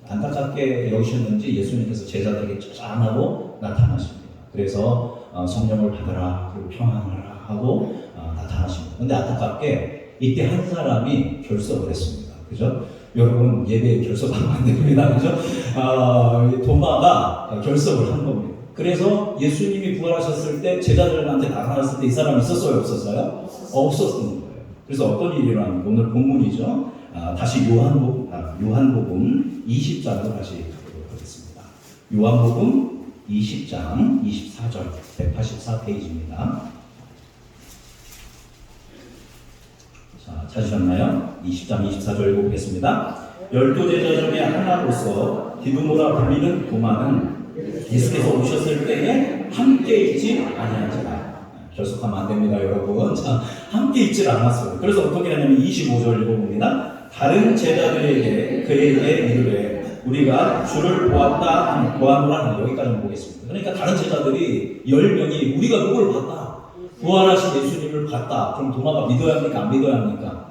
안타깝게 여기셨는지 예수님께서 제자들에게 짠하고 나타나십니다. 그래서 성령을 받아라, 그리고 평안하라 하고 나타나십니다. 근데 안타깝게 이때 한 사람이 결석을 했습니다. 그죠? 여러분 예배에 결석하면 안 됩니다. 그죠? 도마가 결석을 한 겁니다. 그래서 예수님이 부활하셨을 때 제자들한테 나타났을 때 이 사람이 있었어요? 없었어요? 없었던 거예요. 그래서 어떤 일이 일어나는 오늘 본문이죠. 다시 요한복음 20장으로 다시 가보도록 하겠습니다. 요한복음 20장 24절 184페이지입니다. 자, 찾으셨나요? 20장 24절 읽어보겠습니다. 12제자 중에 하나로서 디두모라 불리는 도마는 예수께서 오셨을 때에 함께 있지 아니한지라. 결석하면 안 됩니다, 여러분. 자, 함께 있질 않았어요. 그래서 어떻게 하냐면 25절 읽어봅니다. 다른 제자들에게 그에게 이르되 우리가 주를 보았노라. 여기까지 보겠습니다. 그러니까 다른 제자들이 10명이 우리가 누굴 봤다, 부활하신 예수님을 봤다. 그럼 도마가 믿어야 합니까? 안 믿어야 합니까?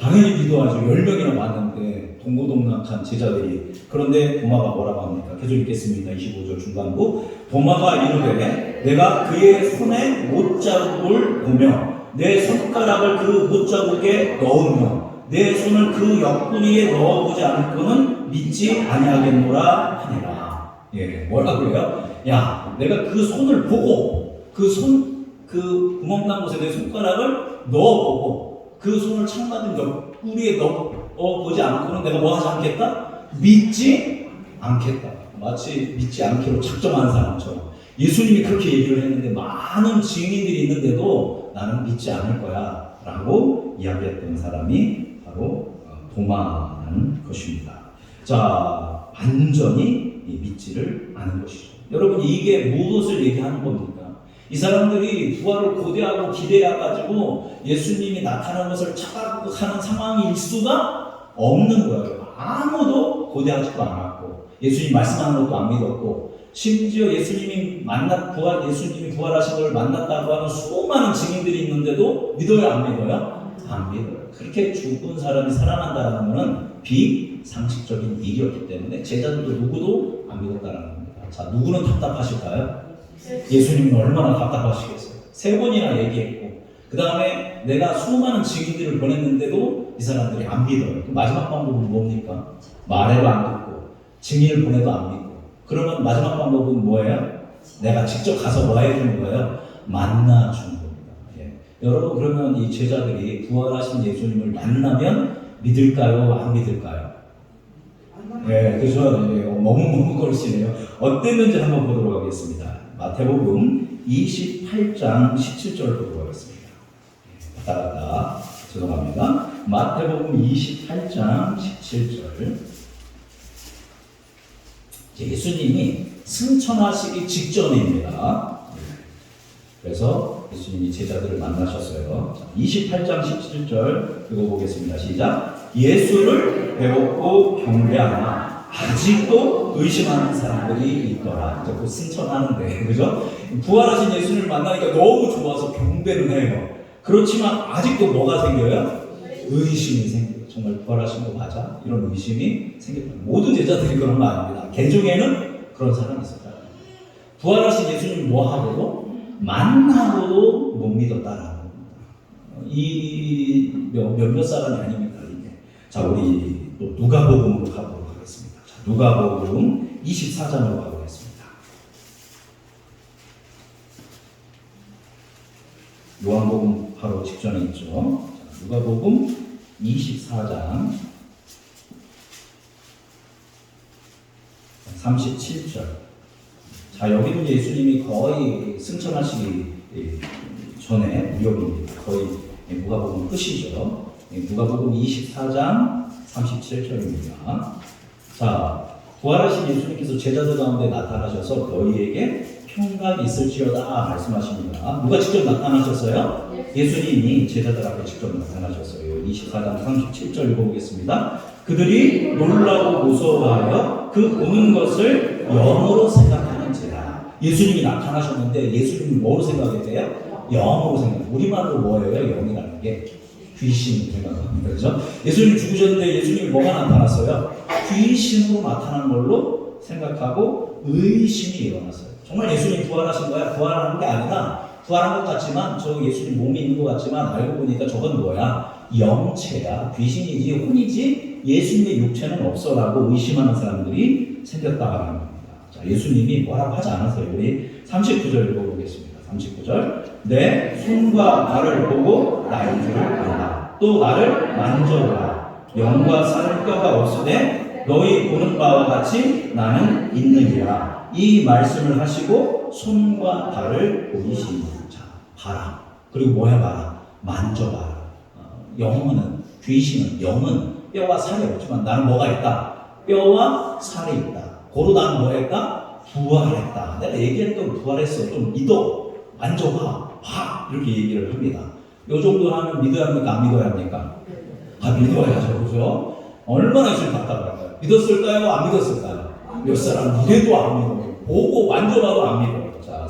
당연히 믿어야죠. 10명이나 봤는데 동고동락한 제자들이. 그런데 도마가 뭐라고 합니까? 계속 읽겠습니다. 25절 중간부. 도마가 이르되 내가 그의 손에 못자국을 보며 내 손가락을 그 못자국에 넣으며 내 손을 그 옆구리에 넣어보지 않고는 믿지 아니하겠노라 하니라. 예, 뭐라고 해요? 야, 내가 그 손을 보고 그 구멍 난 곳에 내 손가락을 넣어보고 그 손을 창맞은 옆구리에 넣어보지 않고는 내가 뭐 하지 않겠다? 믿지 않겠다. 마치 믿지 않기로 작정한 사람처럼 예수님이 그렇게 얘기를 했는데 많은 증인들이 있는데도 나는 믿지 않을 거야 라고 이야기했던 사람이 바로 도마라는 것입니다. 자, 완전히 믿지를 않은 것이죠. 여러분, 이게 무엇을 얘기하는 겁니까? 이 사람들이 부활을 고대하고 기대해가지고 예수님이 나타나는 것을 착각하는 상황일 수가 없는 거예요. 아무도 고대하지도 않았고 예수님이 말씀하는 것도 안 믿었고, 심지어 예수님이 부활하신 걸 만났다고 하는 수많은 증인들이 있는데도 믿어요, 안 믿어요? 안 믿어요. 그렇게 죽은 사람이 살아난다는 것은 비상식적인 일이었기 때문에 제자들도 누구도 안 믿었다는 겁니다. 자, 누구는 답답하실까요? 예수님은 얼마나 답답하시겠어요? 3번이나 얘기했고, 그 다음에 내가 수많은 증인들을 보냈는데도 이 사람들이 안 믿어요. 마지막 방법은 뭡니까? 말해도 안 듣고 증인을 보내도 안 믿고. 그러면 마지막 방법은 뭐예요? 내가 직접 가서 뭐 해주는 거예요? 만나주는 겁니다. 예. 여러분, 그러면 이 제자들이 부활하신 예수님을 만나면 믿을까요? 안 믿을까요? 예, 그죠? 너무 머뭇거리시네요. 어땠는지 한번 보도록 하겠습니다. 마태복음 28장 17절 보도록 하겠습니다. 갔다 죄송합니다. 마태복음 28장 17절. 예수님이 승천하시기 직전입니다. 그래서 예수님이 제자들을 만나셨어요. 28장 17절 읽어보겠습니다. 시작. 예수를 배웠고 경배하나 아직도 의심하는 사람들이 있더라. 이제 곧 승천하는데, 그죠? 부활하신 예수님을 만나니까 너무 좋아서 경배는 해요. 그렇지만 아직도 뭐가 생겨요? 의심이 생겨요. 정말 부활하신 거 맞아? 이런 의심이 생깁니다. 모든 제자들이 그런 거 아닙니다. 개중에는 그런 사람이 있었다. 부활하신 예수님 뭐 하고도 만나고도 못 믿었다라는 겁니다. 이 몇몇 사람이 아닙니다, 이게. 자, 우리 또 누가복음으로 가보도록 하겠습니다. 자, 누가복음 24장으로 가보겠습니다. 요한복음 바로 직전에 있죠. 자, 누가복음 24장 37절. 자, 여기는 예수님이 거의 승천하시기 전에 무렵입니다. 거의 누가복음 끝이죠. 누가복음 24장 37절입니다. 자, 부활하신 예수님께서 제자들 가운데 나타나셔서 너희에게 평강이 있을지어다 말씀하십니다. 누가 직접 나타나셨어요? 예수님이 제자들 앞에 직접 나타나셨어요. 24장 37절 읽어보겠습니다. 그들이 놀라고 무서워하여 그 보는 것을 영으로 생각하는지라. 예수님이 나타나셨는데 예수님이 뭐로 생각했대요? 영으로 생각해요. 우리말로 뭐예요? 영이라는 게 귀신 생각합니다. 그죠? 예수님이 죽으셨는데 예수님이 뭐가 나타났어요? 귀신으로 나타난 걸로 생각하고 의심이 일어났어요. 정말 예수님 부활하신 거야? 부활하는 게 아니라 부활한 것 같지만 저 예수님 몸이 있는 것 같지만 알고 보니까 저건 뭐야? 영체야, 귀신이지, 혼이지 예수님의 육체는 없어라고 의심하는 사람들이 생겼다고 합니다. 자, 예수님이 뭐라고 하지 않았어요. 우리 39절 읽어보겠습니다. 39절. 내 손과 발을 보고 나인 줄을 알라. 또 나를 만져보라. 영과 살 뼈가 없으되 너희 보는 바와 같이 나는 있느니라. 이 말씀을 하시고 손과 발을 보이시니. 자, 봐라. 그리고 뭐야 봐라. 만져봐라. 영혼은, 귀신은, 영은 뼈와 살이 없지만 나는 뭐가 있다? 뼈와 살이 있다. 고로 나는 뭐 했다? 부활했다. 내가 얘기했던 부활했어. 좀 믿어. 만져봐. 봐. 이렇게 얘기를 합니다. 요 정도 하면 믿어야 합니까? 안 믿어야 합니까? 믿어야죠. 그죠? 얼마나 지금 답답할까요? 믿었을까요? 안 믿었을까요? 몇 사람 이래도 안 믿어요. 보고 만져봐도 안 믿어요. 자,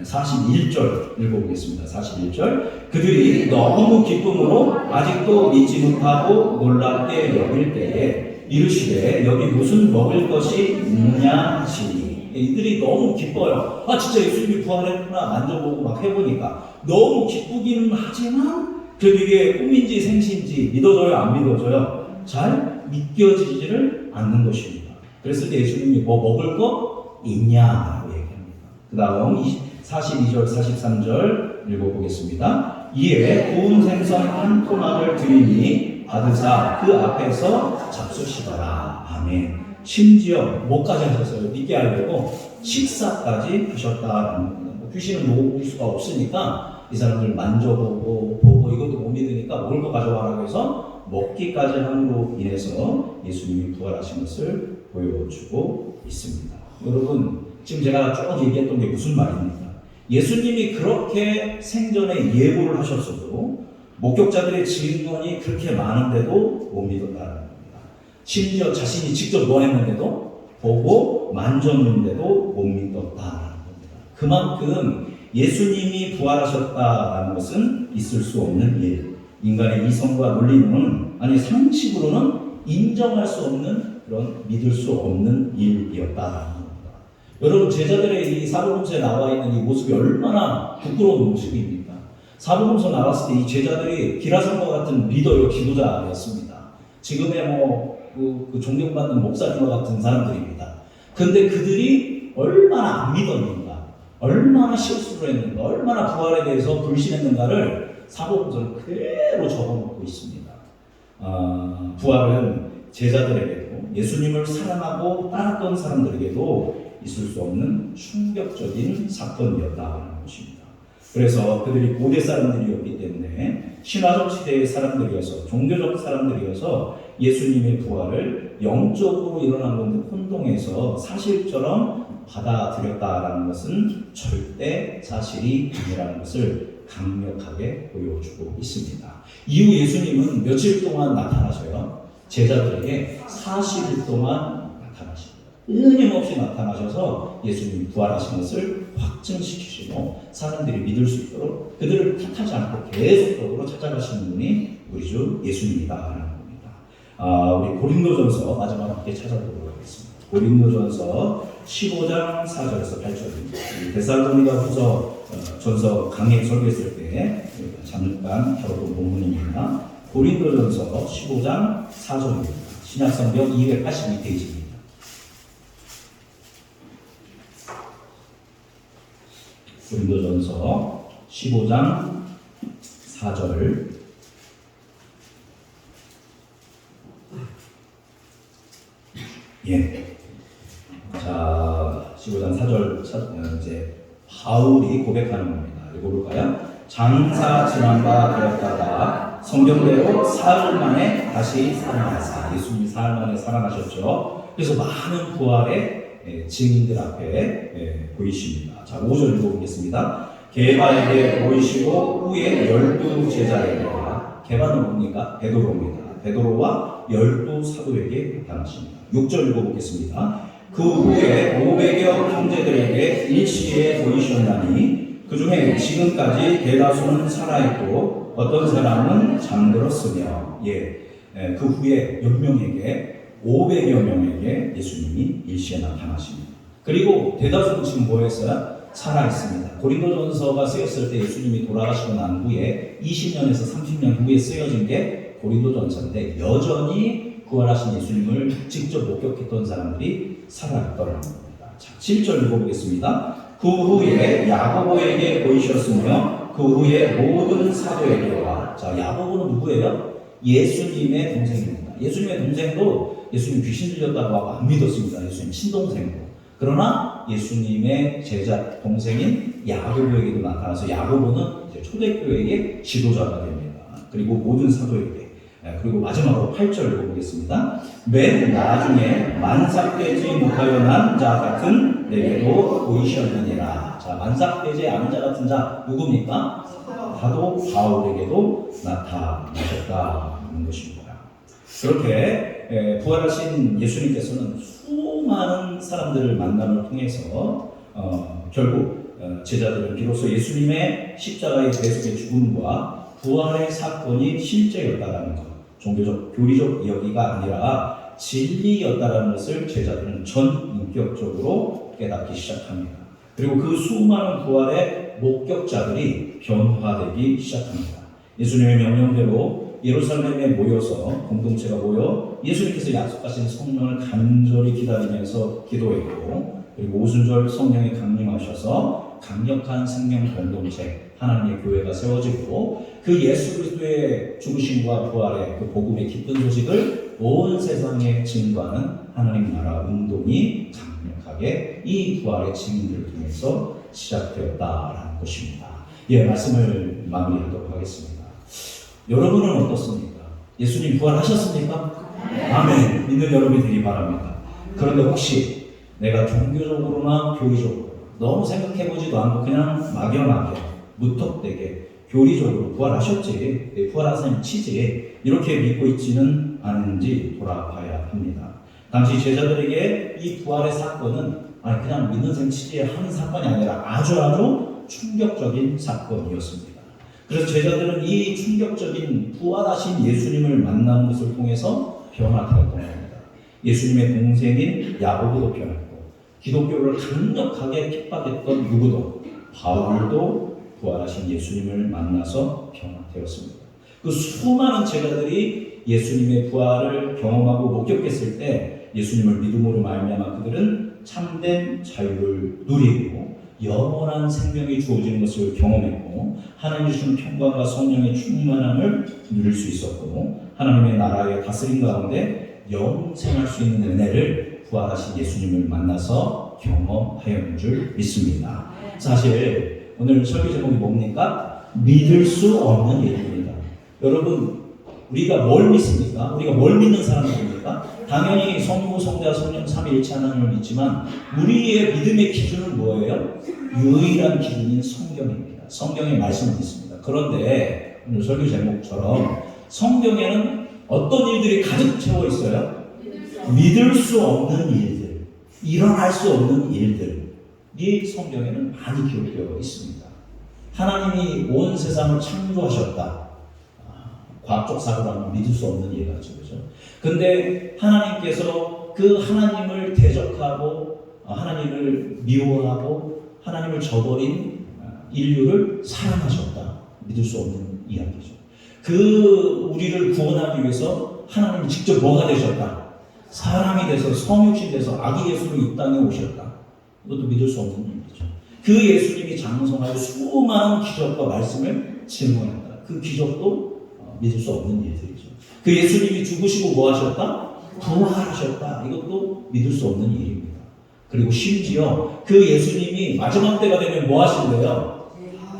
41절 읽어보겠습니다. 41절. 그들이 너무 기쁨으로 아직도 믿지 못하고 놀랍게 여길 때에 이르시되 여기 무슨 먹을 것이 있느냐 하시니. 이들이 너무 기뻐요. 진짜 예수님이 부활했구나. 만져보고 막 해보니까 너무 기쁘기는 하지만 그래도 이게 꿈인지 생시인지 믿어져요? 안 믿어져요? 잘 믿겨지지를 않는 것입니다. 그랬을 때 예수님이 뭐 먹을 거 있냐라고 얘기합니다. 그 다음 42절 43절 읽어보겠습니다. 이에 구운 생선 한 토막을 드리니 받으사 그 앞에서 잡수시더라. 아멘. 심지어 뭐까지 하셨어요? 믿게 하려고 식사까지 하셨다라는 겁니다. 귀신은 먹을 수가 없으니까 이 사람들 만져보고 보고 이것도 못 믿으니까 먹을 거 가져와라고 해서 먹기까지 함으로 인해서 예수님이 부활하신 것을 보여주고 있습니다. 여러분, 지금 제가 쭉 얘기했던 게 무슨 말입니까? 예수님이 그렇게 생전에 예고를 하셨어도 목격자들의 증언이 그렇게 많은데도 못 믿었다는 겁니다. 심지어 자신이 직접 논했는데도 보고 만졌는데도 못 믿었다는 겁니다. 그만큼 예수님이 부활하셨다는 것은 있을 수 없는 일. 인간의 이성과 논리는 아니 상식으로는 인정할 수 없는 그런 믿을 수 없는 일이었다는 겁니다. 여러분, 제자들의 이 사복음서에 나와 있는 이 모습이 얼마나 부끄러운 모습입니까? 사복음서 나왔을 때 이 제자들이 기라성과 같은 리더요 지도자였습니다. 지금의 그 존경받는 목사님과 같은 사람들입니다. 근데 그들이 얼마나 안 믿었는가, 얼마나 실수를 했는가, 얼마나 부활에 대해서 불신했는가를 사복음서는 그대로 적어놓고 있습니다. 부활은 제자들에게도 예수님을 사랑하고 따랐던 사람들에게도 있을 수 없는 충격적인 사건이었다는 것입니다. 그래서 그들이 고대 사람들이었기 때문에 신화적 시대의 사람들이어서 종교적 사람들이어서 예수님의 부활을 영적으로 일어난 건데 혼동해서 사실처럼 받아들였다라는 것은 절대 사실이 아니라는 것을 강력하게 보여주고 있습니다. 이후 예수님은 며칠 동안 나타나셔요. 제자들에게 40일 동안 나타나십니다. 끊임없이 나타나셔서 예수님이 부활하신 것을 확증시키시고 사람들이 믿을 수 있도록 그들을 탓하지 않고 계속적으로 찾아가시는 분이 우리 주 예수님이다라는 겁니다. 우리 고린도전서 마지막으로 함께 찾아보도록 하겠습니다. 고린도전서 15장 4절에서 8절입니다. 데살로니가후서 전서 강의 설교했을 때 잠깐 다뤘던 본문입니다. 고린도전서 15장 4절입니다. 신약성경 282페이지입니다. 고린도전서 15장 4절. 예. 자, 15장 4절 이제 바울이 고백하는 겁니다. 읽어볼까요? 장사 지난바 되었다가 성경대로 사흘 만에 다시 살아나사. 예수님이 사흘 만에 살아나셨죠. 그래서 많은 부활의 증인들 앞에 보이십니다. 자, 5절 읽어보겠습니다. 게바에게 보이시고 후에 12제자에게 게바는 뭡니까? 베드로입니다. 베드로와 12사도에게 나타나십니다. 6절 읽어보겠습니다. 그 후에 500여 형제들에게 일시에 보이셨나니 그 중에 지금까지 대다수는 살아있고 어떤 사람은 잠들었으며 그 후에 몇 명에게 500여 명에게 예수님이 일시에 나타나십니다. 그리고 대다수는 지금 뭐 했어요? 살아있습니다. 고린도전서가 쓰였을 때 예수님이 돌아가시고 난 후에 20년에서 30년 후에 쓰여진 게 고린도전서인데 여전히 부활하신 예수님을 직접 목격했던 사람들이 살아있더라는 겁니다. 자, 7절 읽어보겠습니다. 그 후에 야고보에게 보이셨으며 그 후에 모든 사도에게와. 자, 야고보는 누구예요? 예수님의 동생입니다. 예수님의 동생도 예수님 귀신 들렸다고 하고 안 믿었습니다. 예수님 친동생으로. 그러나 예수님의 제자 동생인 야고보에게도 나타나서 야고보는 이제 초대교회의 지도자가 됩니다. 그리고 모든 사도에게. 그리고 마지막으로 8절 읽어보겠습니다. 맨 나중에 만삭되지 못하여 난 자 같은 내게도 보이셨느니라. 자, 만삭되지 않은 자 같은 자 누굽니까? 사도 바울에게도 나타나셨다는 것입니다. 그렇게 부활하신 예수님께서는 수많은 사람들을 만남을 통해서 결국 제자들은 비로소 예수님의 십자가의 대속의 죽음과 부활의 사건이 실제였다라는 것, 종교적, 교리적 이야기가 아니라 진리였다라는 것을 제자들은 전인격적으로 깨닫기 시작합니다. 그리고 그 수많은 부활의 목격자들이 변화되기 시작합니다. 예수님의 명령대로 예루살렘에 모여서 공동체가 모여 예수님께서 약속하신 성령을 간절히 기다리면서 기도했고, 그리고 오순절 성령이 강림하셔서 강력한 생명 공동체 하나님의 교회가 세워지고, 그 예수 그리스도의 죽으심과 부활의 그 복음의 기쁜 소식을 온 세상에 증거하는 하나님 나라 운동이 강력하게 이 부활의 증인들을 통해서 시작되었다라는 것입니다. 예, 말씀을 마무리하도록 하겠습니다. 여러분은 어떻습니까? 예수님 부활하셨습니까? 아멘. 믿는 여러분이 되기 바랍니다. 그런데 혹시 내가 종교적으로나 교리적으로 너무 생각해보지도 않고 그냥 막연하게 무턱대게 교리적으로 부활하셨지, 부활하신 치지 이렇게 믿고 있지는 않은지 돌아봐야 합니다. 당시 제자들에게 이 부활의 사건은 그냥 믿는 셈 치지 하는 사건이 아니라 아주 충격적인 사건이었습니다. 그래서 제자들은 이 충격적인 부활하신 예수님을 만난 것을 통해서 변화되었던 겁니다. 예수님의 동생인 야고보도 변했고, 기독교를 강력하게 핍박했던 누구도, 바울도 부활하신 예수님을 만나서 변화되었습니다. 그 수많은 제자들이 예수님의 부활을 경험하고 목격했을 때 예수님을 믿음으로 말미암아 그들은 참된 자유를 누리고 영원한 생명이 주어지는 것을 경험했고, 하나님 주시는 평강과 성령의 충만함을 누릴 수 있었고, 하나님의 나라의 다스림 가운데 영생할 수 있는 은혜를 부활하신 예수님을 만나서 경험하였는 줄 믿습니다. 사실 오늘 설교 제목이 뭡니까? 믿을 수 없는 일입니다. 여러분, 우리가 뭘 믿습니까? 우리가 뭘 믿는 사람들입니까? 당연히 성부, 성자, 성령, 삼위일체 하나님을 믿지만 우리의 믿음의 기준은 뭐예요? 유일한 기준인 성경입니다. 성경의 말씀을 믿습니다. 그런데 오늘 설교 제목처럼 성경에는 어떤 일들이 가득 채워 있어요? 믿을 수 없는 일들, 일어날 수 없는 일들이 성경에는 많이 기록되어 있습니다. 하나님이 온 세상을 창조하셨다. 과학적 사고라면 믿을 수 없는 일이죠, 그렇죠? 근데 하나님께서 그 하나님을 대적하고 하나님을 미워하고 하나님을 저버린 인류를 사랑하셨다. 믿을 수 없는 이야기죠. 그 우리를 구원하기 위해서 하나님이 직접 뭐가 되셨다? 사람이 돼서 성육신 돼서 아기 예수로 이 땅에 오셨다. 이것도 믿을 수 없는 일이죠. 그 예수님이 장성하여 수많은 기적과 말씀을 증언했다. 그 기적도 믿을 수 없는 일들이죠. 그 예수님이 죽으시고 뭐 하셨다? 부활하셨다. 이것도 믿을 수 없는 일입니다. 그리고 심지어 그 예수님이 마지막 때가 되면 뭐 하신대요?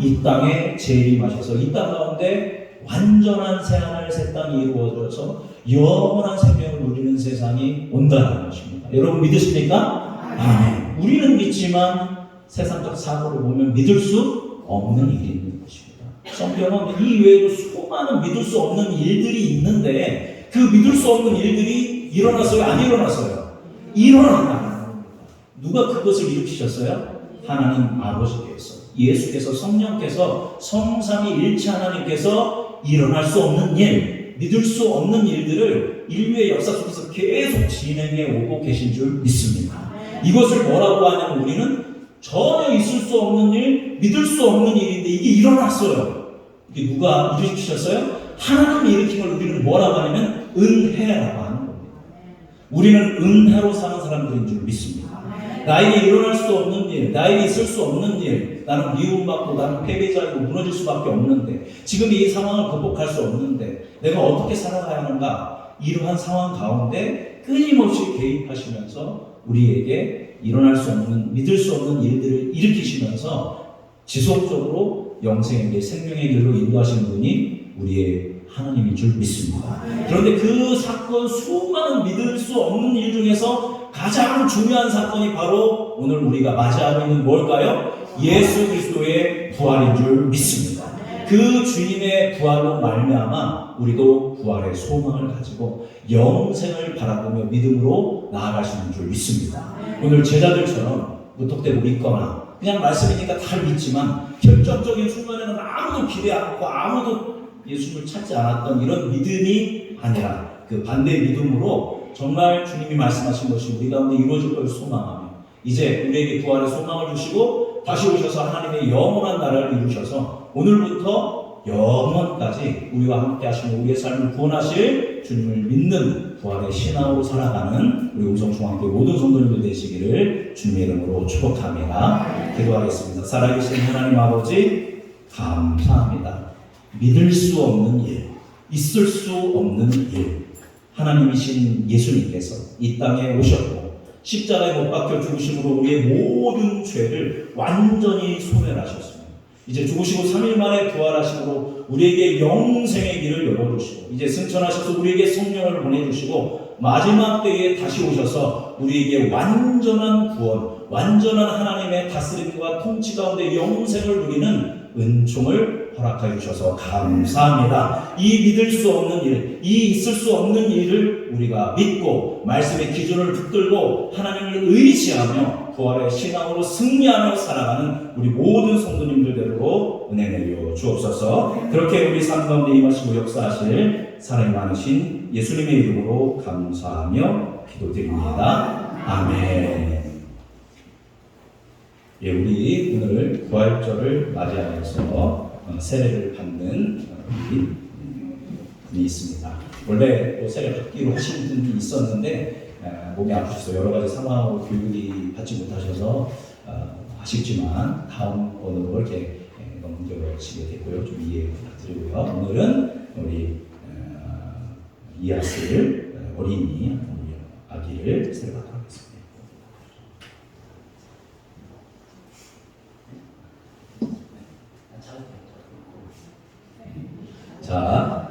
이 땅에 재림하셔서 이 땅 가운데 완전한 새하늘 새 땅이 이루어져서 영원한 생명을 누리는 세상이 온다는 것입니다. 여러분 믿으십니까? 아멘. 우리는 믿지만 세상적 사고를 보면 믿을 수 없는 일이 있는 것입니다. 성경은 이 외에도 수많은 믿을 수 없는 일들이 있는데 그 믿을 수 없는 일들이 일어났어요? 안 일어났어요? 일어났다. 누가 그것을 일으키셨어요? 하나님 아버지께서, 예수께서, 성령께서, 성삼위일체 하나님께서 일어날 수 없는 일, 일, 믿을 수 없는 일들을 인류의 역사 속에서 계속 진행해 오고 계신 줄 믿습니다. 이것을 뭐라고 하냐면 우리는 전혀 있을 수 없는 일, 믿을 수 없는 일인데 이게 일어났어요. 이게 누가 일으키셨어요? 하나님이 일으킨 걸 우리는 뭐라고 하냐면 은혜라고 하는 겁니다. 우리는 은혜로 사는 사람들인 줄 믿습니다. 나에게 일어날 수 없는 일, 나에게 있을 수 없는 일, 나는 미움받고 나는 패배자이고 무너질 수밖에 없는데 지금 이 상황을 극복할 수 없는데 내가 어떻게 살아가야 하는가? 이러한 상황 가운데 끊임없이 개입하시면서 우리에게 일어날 수 없는, 믿을 수 없는 일들을 일으키시면서 지속적으로 영생의 길, 생명의 길로 인도하시는 분이 우리의 하나님인 줄 믿습니다. 그런데 그 사건, 수많은 믿을 수 없는 일 중에서 가장 중요한 사건이 바로 오늘 우리가 맞이하고 있는 뭘까요? 예수 그리스도의 부활인 줄 믿습니다. 그 주님의 부활로 말미암아 우리도 부활의 소망을 가지고 영생을 바라보며 믿음으로 나아가시는 줄 믿습니다. 오늘 제자들처럼 무턱대고 믿거나 그냥 말씀이니까 다 믿지만 결정적인 순간에는 아무도 기대 않고 아무도 예수를 찾지 않았던 이런 믿음이 아니라 그 반대 믿음으로 정말 주님이 말씀하신 것이 우리 가운데 이루어질 걸 소망하며 이제 우리에게 부활의 소망을 주시고 다시 오셔서 하나님의 영원한 나라를 이루셔서 오늘부터 영원까지 우리와 함께 하시며 우리의 삶을 구원하실 주님을 믿는 부활의 신앙으로 살아가는 우리 음성중앙교회 모든 성도님들 되시기를 주님의 이름으로 축복합니다. 기도하겠습니다. 살아계신 하나님 아버지 감사합니다. 믿을 수 없는 일, 있을 수 없는 일, 하나님이신 예수님께서 이 땅에 오셨고 십자가에 못 박혀 죽으심으로 우리의 모든 죄를 완전히 소멸하셨습니다. 이제 죽으시고 3일 만에 부활하심으로 우리에게 영생의 길을 열어주시고 이제 승천하셔서 우리에게 성령을 보내주시고 마지막 때에 다시 오셔서 우리에게 완전한 구원, 완전한 하나님의 다스림과 통치 가운데 영생을 누리는 은총을 허락하여 주셔서 감사합니다. 이 믿을 수 없는 일, 이 있을 수 없는 일을 우리가 믿고 말씀의 기준을 붙들고 하나님을 의지하며 부활의 신앙으로 승리하며 살아가는 우리 모든 성도님들대로 은혜 내려 주옵소서. 그렇게 우리 삶 가운데 임하시고 역사하실 사랑이 많으신 예수님의 이름으로 감사하며 기도드립니다. 아멘. 예, 우리 오늘 부활절을 맞이하면서 세례를 받는 분이 있습니다. 원래 또 세례 받기로 하신 분이 있었는데 몸이 아프셔서 여러 가지 상황으로 교육이 받지 못하셔서 아쉽지만 다음번으로 이렇게 넘겨지게 됐고요. 좀 이해 부탁드리고요. 오늘은 우리 이하슬 어린이 아기를 세례 받도록 하겠습니다. 자,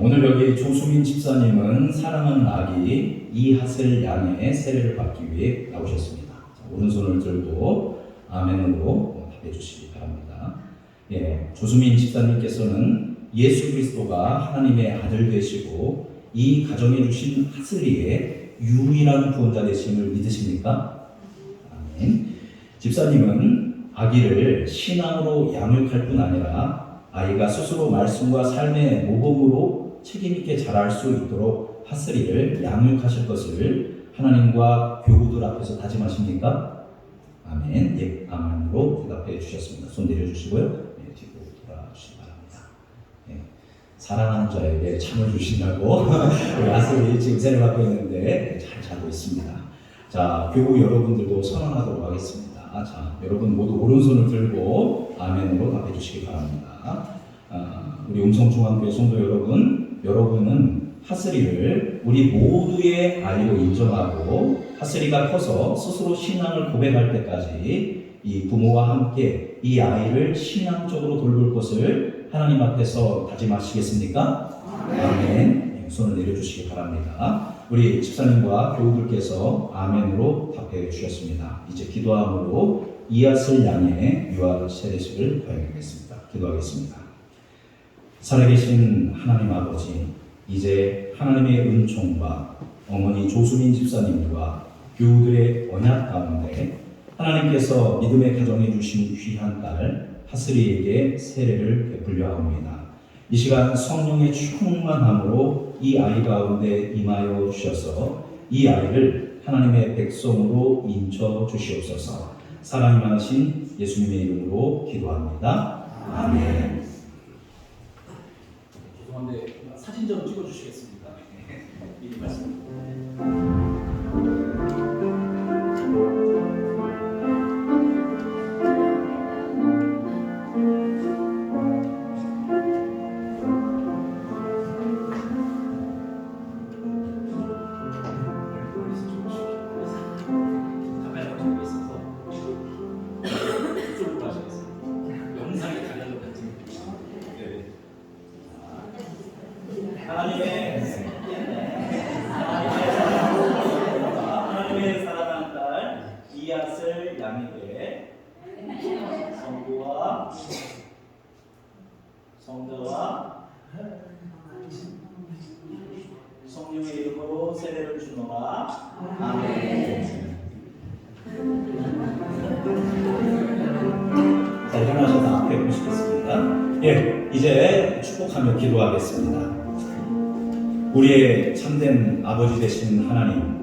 오늘 여기 조수민 집사님은 사랑하는 아기 이하슬 양의 세례를 받기 위해 나오셨습니다. 자, 오른손을 들고 아멘으로 답해 주시기 바랍니다. 예, 조수민 집사님께서는 예수 그리스도가 하나님의 아들 되시고 이 가정에 주신 하슬리의 유일한 구원자 되심을 믿으십니까? 아멘. 집사님은 아기를 신앙으로 양육할 뿐 아니라 아이가 스스로 말씀과 삶의 모범으로 책임있게 자랄 수 있도록 하슬이를 양육하실 것을 하나님과 교우들 앞에서 다짐하십니까? 아멘. 예, 아멘으로 대답해 주셨습니다. 손 내려주시고요. 네, 뒤로 돌아주시기 바랍니다. 예, 사랑하는 자에게 참을 주신다고 우리 하슬이 지금 세례 받고 있는데 잘 자고 있습니다. 자, 교우 여러분들도 선언하도록 하겠습니다. 자, 여러분 모두 오른손을 들고 아멘으로 답해 주시기 바랍니다. 우리 음성중앙교회 성도 여러분, 여러분은 하슬이를 우리 모두의 아이로 인정하고 하슬이가 커서 스스로 신앙을 고백할 때까지 이 부모와 함께 이 아이를 신앙적으로 돌볼 것을 하나님 앞에서 다짐하시겠습니까? 아멘. 손을 내려주시기 바랍니다. 우리 집사님과 교우들께서 아멘으로 답해 주셨습니다. 이제 기도함으로 이하슬 양의 유아 세례식을 거행하겠습니다. 기도하겠습니다. 살아계신 하나님 아버지, 이제 하나님의 은총과 어머니 조수민 집사님과 교우들의 언약 가운데 하나님께서 믿음의 가정에 주신 귀한 딸 하슬이에게 세례를 베풀려 합니다. 이 시간 성령의 충만함으로 이 아이 가운데 임하여 주셔서 이 아이를 하나님의 백성으로 인쳐 주시옵소서. 사랑이 많으신 예수님의 이름으로 기도합니다. 아멘. 죄송한데 사진 좀 찍어주시겠습니까? 미리 말씀. 카메라가 저기 있어서 이쪽으로 하시겠습니다. 영상이 달라졌는지. 네. 하나님의 사랑하는 딸 이앗을 양에게 성부와 성자와 성령의 이름으로 세례를 주노라. 아멘. 자, 일어나셔서 앞에 보시겠습니다. 예, 이제 축복하며 기도하겠습니다. 우리의 참된 아버지 되신 하나님,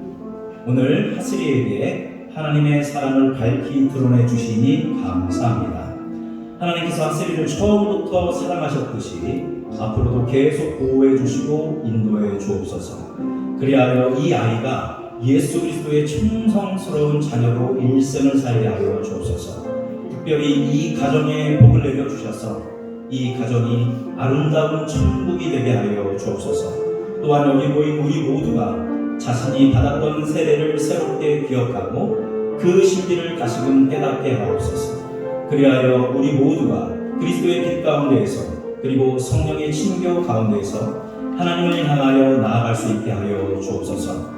오늘 하슬이에게 하나님의 사랑을 밝히 드러내 주시니 감사합니다. 하나님께서 하슬이를 처음부터 사랑하셨듯이 앞으로도 계속 보호해 주시고 인도해 주옵소서. 그리하여 이 아이가 예수 그리스도의 충성스러운 자녀로 일생을 살게 하여 주옵소서. 특별히 이 가정에 복을 내려 주셔서 이 가정이 아름다운 천국이 되게 하여 주옵소서. 또한 여기 모인 우리 모두가 자신이 받았던 세례를 새롭게 기억하고 그 신비를 다시금 깨닫게 하옵소서. 그리하여 우리 모두가 그리스도의 빛 가운데에서 그리고 성령의 친교 가운데에서 하나님을 향하여 나아갈 수 있게 하여 주옵소서.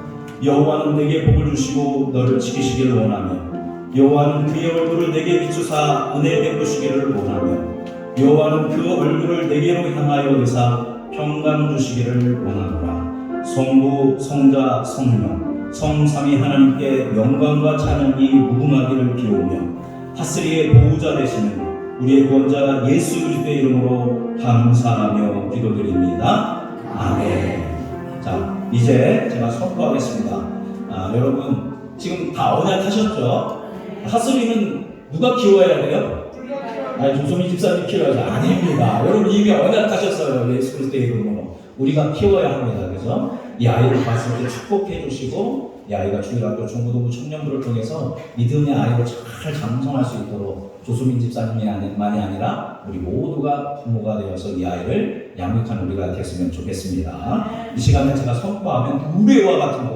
여호와는 내게 복을 주시고 너를 지키시기를 원하며 여호와는 그의 얼굴을 내게 비추사 은혜 베푸시기를 원하며 여호와는 그 얼굴을 내게로 향하여 내사 평강 주시기를 원하노라. 성부, 성자, 성령, 성삼위 하나님께 영광과 찬양이 무궁하기를 비우며 하슬이의 보호자 되시는 우리의 구원자 예수 그리스도의 이름으로 감사하며 기도드립니다. 아멘. 자, 이제 제가 선포하겠습니다. 여러분 지금 다 언약하셨죠? 하슬이는 누가 키워야 돼요? 조소민 집사님 키워야죠. 아닙니다. 여러분 이미 언약하셨어요. 예수 그리스도의 이름으로. 우리가 키워야 합니다. 그래서 이 아이를 봤을 때 축복해 주시고 이 아이가 주일학교 중고등부 청년부를 통해서 믿음의 아이를 잘 장성할 수 있도록 조소민 집사님만이 아니라 우리 모두가 부모가 되어서 이 아이를 양육하는 우리가 됐으면 좋겠습니다. 이 시간에 제가 선포하면 우레와 같은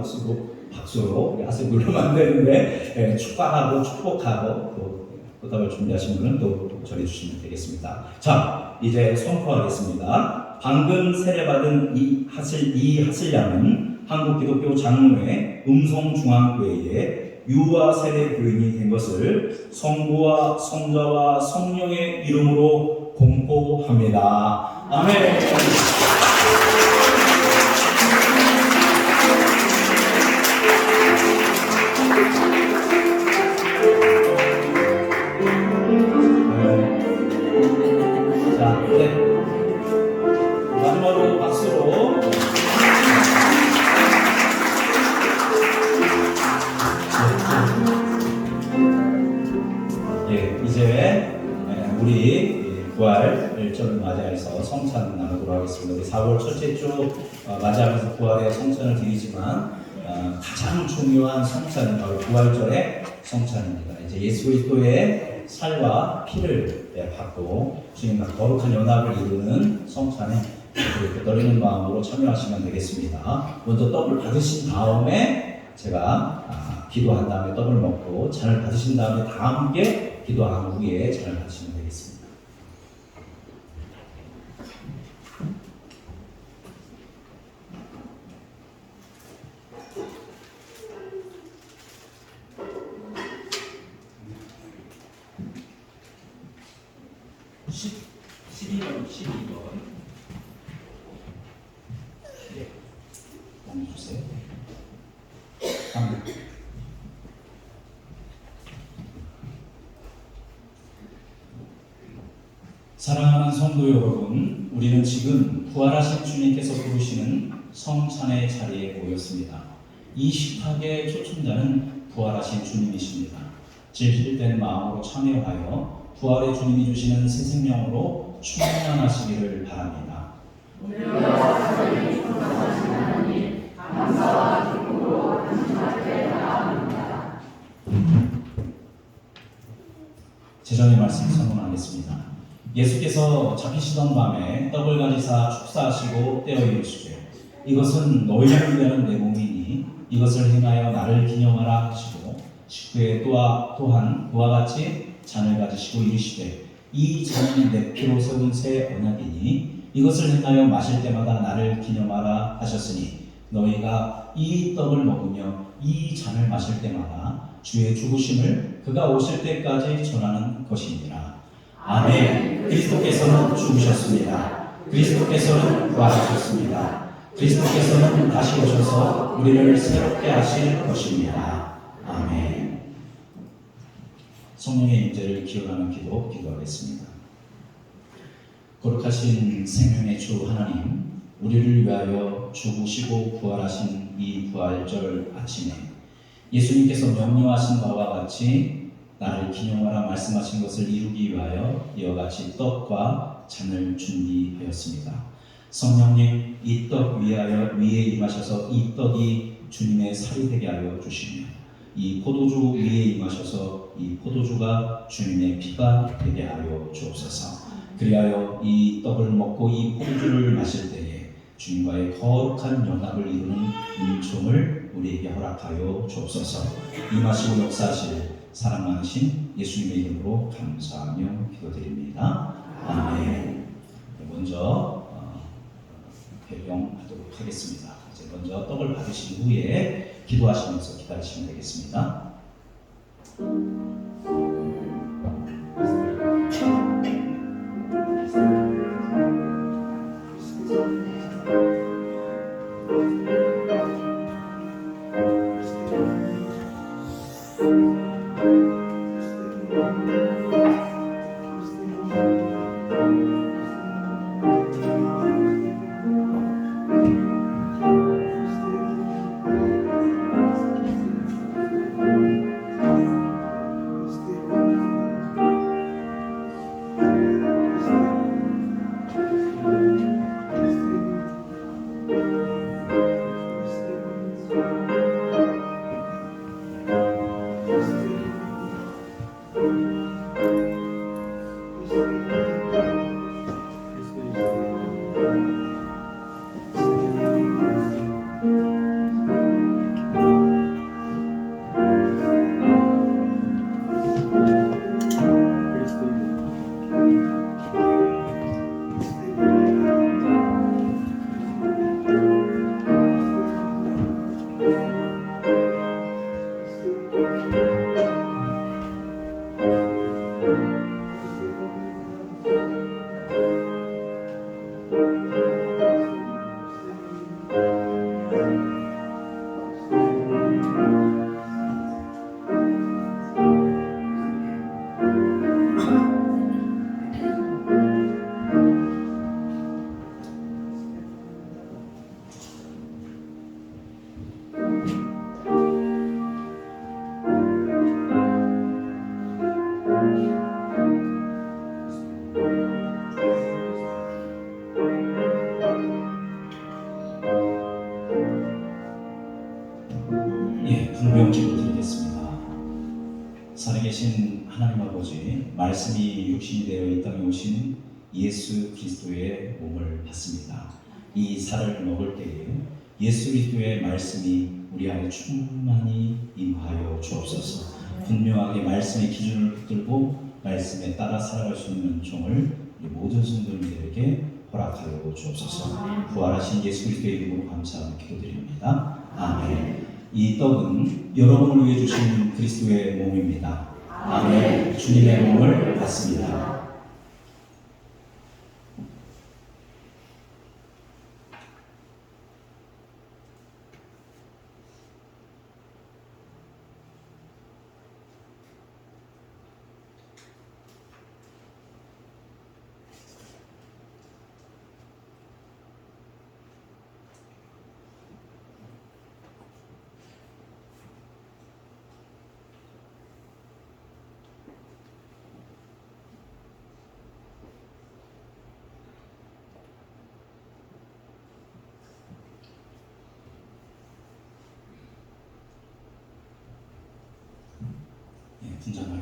박수로 우리 아슬 누르면 안 되는데 축하하고 축복하고 또 부탁을 준비하신 분은 또 전해주시면 되겠습니다. 자, 이제 선포하겠습니다. 방금 세례받은 이 하슬양은 한국기독교 장로회 음성중앙교회의 유아 세례 교인이 된 것을 성부와 성자와 성령의 이름으로 공포합니다. 아멘. 마지막으로 박수로 이제 우리 부활 일정을 맞이해서 성찬 나누도록 하겠습니다. 우리 4월 첫째 주 맞이하면서 부활의 성찬을 드리지만 가장 중요한 성찬은 바로 부활절의 성찬입니다. 이제 예수 그리스도의 살과 피를 받고 주님과 거룩한 연합을 이루는 성찬에 이렇게 떨리는 마음으로 참여하시면 되겠습니다. 먼저 떡을 받으신 다음에 제가 기도한 다음에 떡을 먹고 잔을 받으신 다음에 다 함께 기도한 후에 잔을 받으시면 되겠습니다. 주세요. 사랑하는 성도 여러분, 우리는 지금 부활하신 주님께서 부르시는 성찬의 자리에 모였습니다. 이 식탁의 초청자는 부활하신 주님이십니다. 진실된 마음으로 참여하여 부활의 주님이 주시는 새 생명으로 충만하시기를 바랍니다. 제전의 말씀 선언하겠습니다. 예수께서 잡히시던 밤에 떡을 가지사 축사하시고 떼어 이르시되 이것은 너희를 위하는 내 몸이니 이것을 행하여 나를 기념하라 하시고 식후에 또한 그와 같이 잔을 가지시고 이르시되 이 잔은 내 피로 세운 새 언약이니 이것을 행하여 마실 때마다 나를 기념하라 하셨으니 너희가 이 떡을 먹으며 이 잔을 마실 때마다 주의 죽으심을 그가 오실 때까지 전하는 것이니라. 아멘. 그리스도께서는 죽으셨습니다. 그리스도께서는 부활하셨습니다. 그리스도께서는 다시 오셔서 우리를 새롭게 하실 것입니다. 아멘. 성령의 임재를 기원하는 기도하겠습니다. 거룩하신 생명의 주 하나님, 우리를 위하여 죽으시고 부활하신 이 부활절 아침에 예수님께서 명령하신 바와 같이 나를 기념하라 말씀하신 것을 이루기 위하여 이와 같이 떡과 잔을 준비하였습니다. 성령님, 이 떡 위에 임하셔서 이 떡이 주님의 살이 되게 하여 주시며 이 포도주 위에 임하셔서 이 포도주가 주님의 피가 되게 하여 주옵소서. 그리하여 이 떡을 먹고 이 포도주를 마실 때에 주님과의 거룩한 연합을 이루는 은총을 우리에게 허락하여 주옵소서. 임하시고 역사하실 사랑 많으신 예수님의 이름으로 감사하며 기도드립니다. 아멘. 먼저 배경하도록 하겠습니다. 이제 먼저 떡을 받으신 후에 기도하시면서 기다리시면 되겠습니다. 분명기도 드리겠습니다. 살아계신 하나님 아버지, 말씀이 육신이 되어 이 땅에 오신 예수 그리스도의 몸을 받습니다. 이 살을 먹을 때에 예수 그리스도의 말씀이 우리 안에 충만히 임하여 주옵소서. 분명하게 말씀의 기준을 붙들고 말씀에 따라 살아갈 수 있는 종을 우리 모든 성도님들에게 허락하여 주옵소서. 부활하신 예수 그리스도의 이름으로 감사하며 기도드립니다. 아멘. 이 떡은 여러분을 위해 주신 그리스도의 몸입니다. 아멘. 주님의 몸을 받습니다.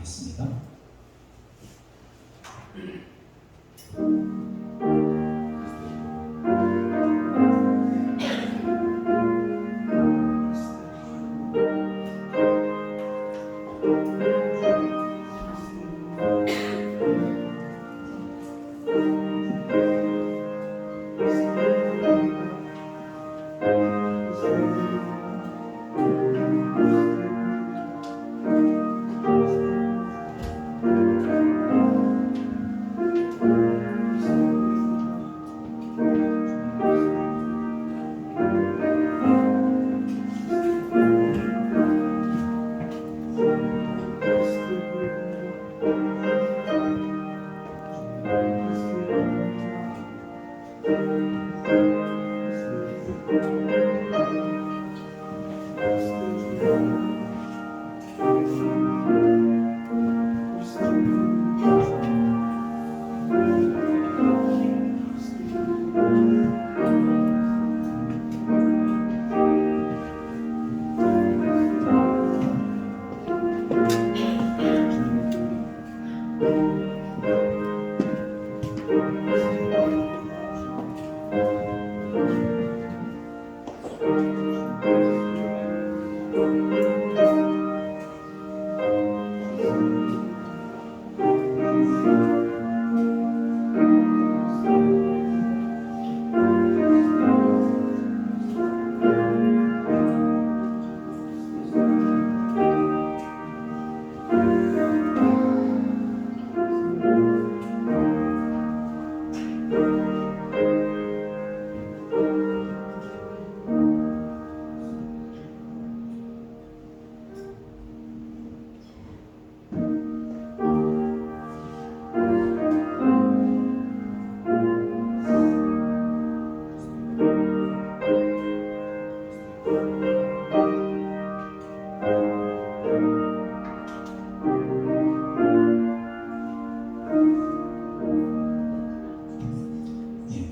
찬양하겠습니다.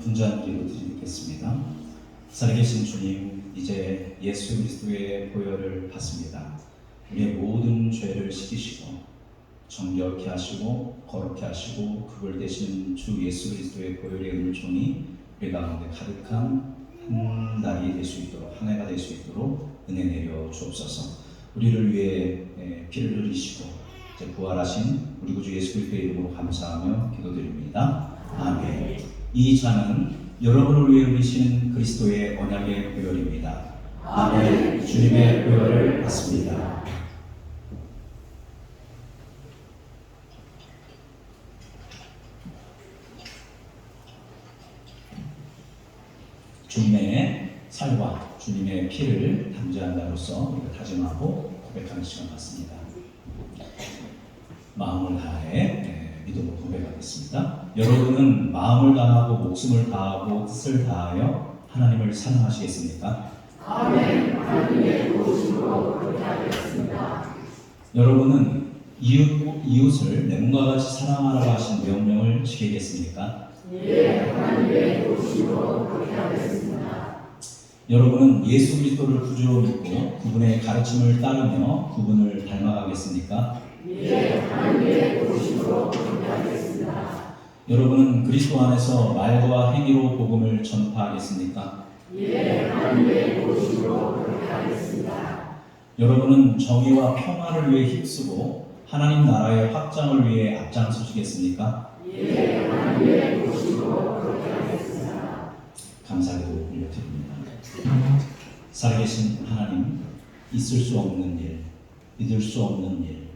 분전기로 드리겠습니다. 살아계신 주님, 이제 예수 그리스도의 보혈을 받습니다. 우리의 모든 죄를 씻기시고 정결케 하시고 거룩케 하시고 그걸 대신 주 예수 그리스도의 보혈의 은총이 우리 가운데 가득한 한 날이 될 수 있도록, 한 해가 될 수 있도록 은혜 내려 주옵소서. 우리를 위해 피를 흘리시고 이제 부활하신 우리 구주 예수 그리스도의 이름으로 감사하며 기도드립니다. 아멘. 이 잔은 여러분을 위해 흘리시는 그리스도의 언약의 보혈입니다. 아멘. 주님의 보혈을 받습니다. 주님의 살과 주님의 피를 담대한 자로서 우리가 다짐하고 고백하는 시간 같습니다. 마음을 다해 믿음으로 고백하겠습니다. 여러분은 마음을 다하고 목숨을 다하고 뜻을 다하여 하나님을 사랑하시겠습니까? 아멘. 하나님의 도우심으로 그렇게 하겠습니다. 여러분은 이웃을 내 몸과 같이 사랑하라고 하신 명령을 지키겠습니까? 예, 하나님의 도우심으로 그렇게 하겠습니다. 여러분은 예수 그리스도를 구주로 믿고 그분의 가르침을 따르며 그분을 닮아가겠습니까? 예, 하나님의 도우심으로 그렇게 하겠습니다. 여러분은 그리스도 안에서 말과 행위로 복음을 전파하겠습니까? 예, 하나님의 도우심으로 그렇게 하겠습니다. 여러분은 정의와 평화를 위해 힘쓰고 하나님 나라의 확장을 위해 앞장서시겠습니까? 예, 하나님의 도우심으로 그렇게 하겠습니다. 감사기도 올려드립니다. 살아계신 하나님, 있을 수 없는 일, 믿을 수 없는 일,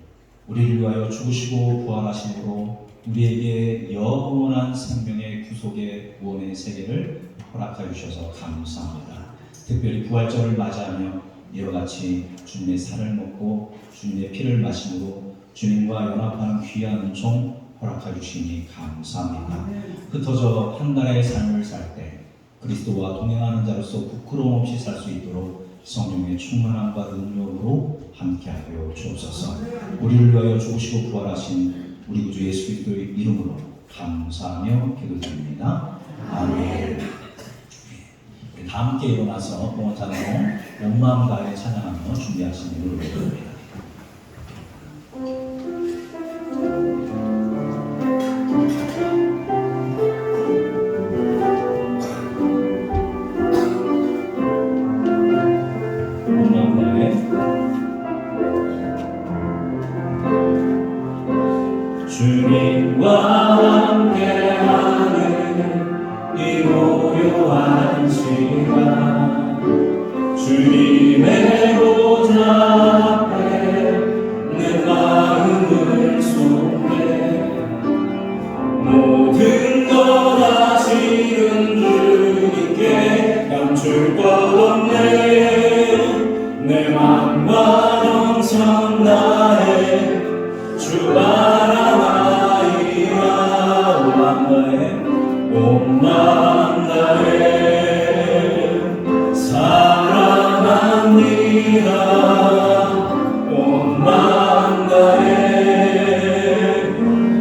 우리를 위하여 죽으시고 부활하심으로 우리에게 영원한 생명의 구속의 구원의 세계를 허락하여 주셔서 감사합니다. 특별히 부활절을 맞이하며 이와 같이 주님의 살을 먹고 주님의 피를 마심으로 주님과 연합하는 귀한 은총 허락하여 주시니 감사합니다. 흩어져 한 나라의 삶을 살 때 그리스도와 동행하는 자로서 부끄러움 없이 살 수 있도록 성령의 충만함과 능력으로 함께하여 주옵소서. 우리를 위하여 죽으시고 부활하신 우리 구주 예수 그리스도의 이름으로 감사하며 기도드립니다. 아멘. 다 함께 일어나서 봉헌찬으로 온 마음 다해 찬양하며 준비하신 이름으로 기도드립니다. 주님과 함께하는 이 고요한 시간 주님의 보좌 앞에 내 마음을 쏟네 모든 것 아시는 주님께 감출 것 없네 내 맘과 정성 다해 주 바라마이라 온 맘 다해 사랑합니다 온 맘 다해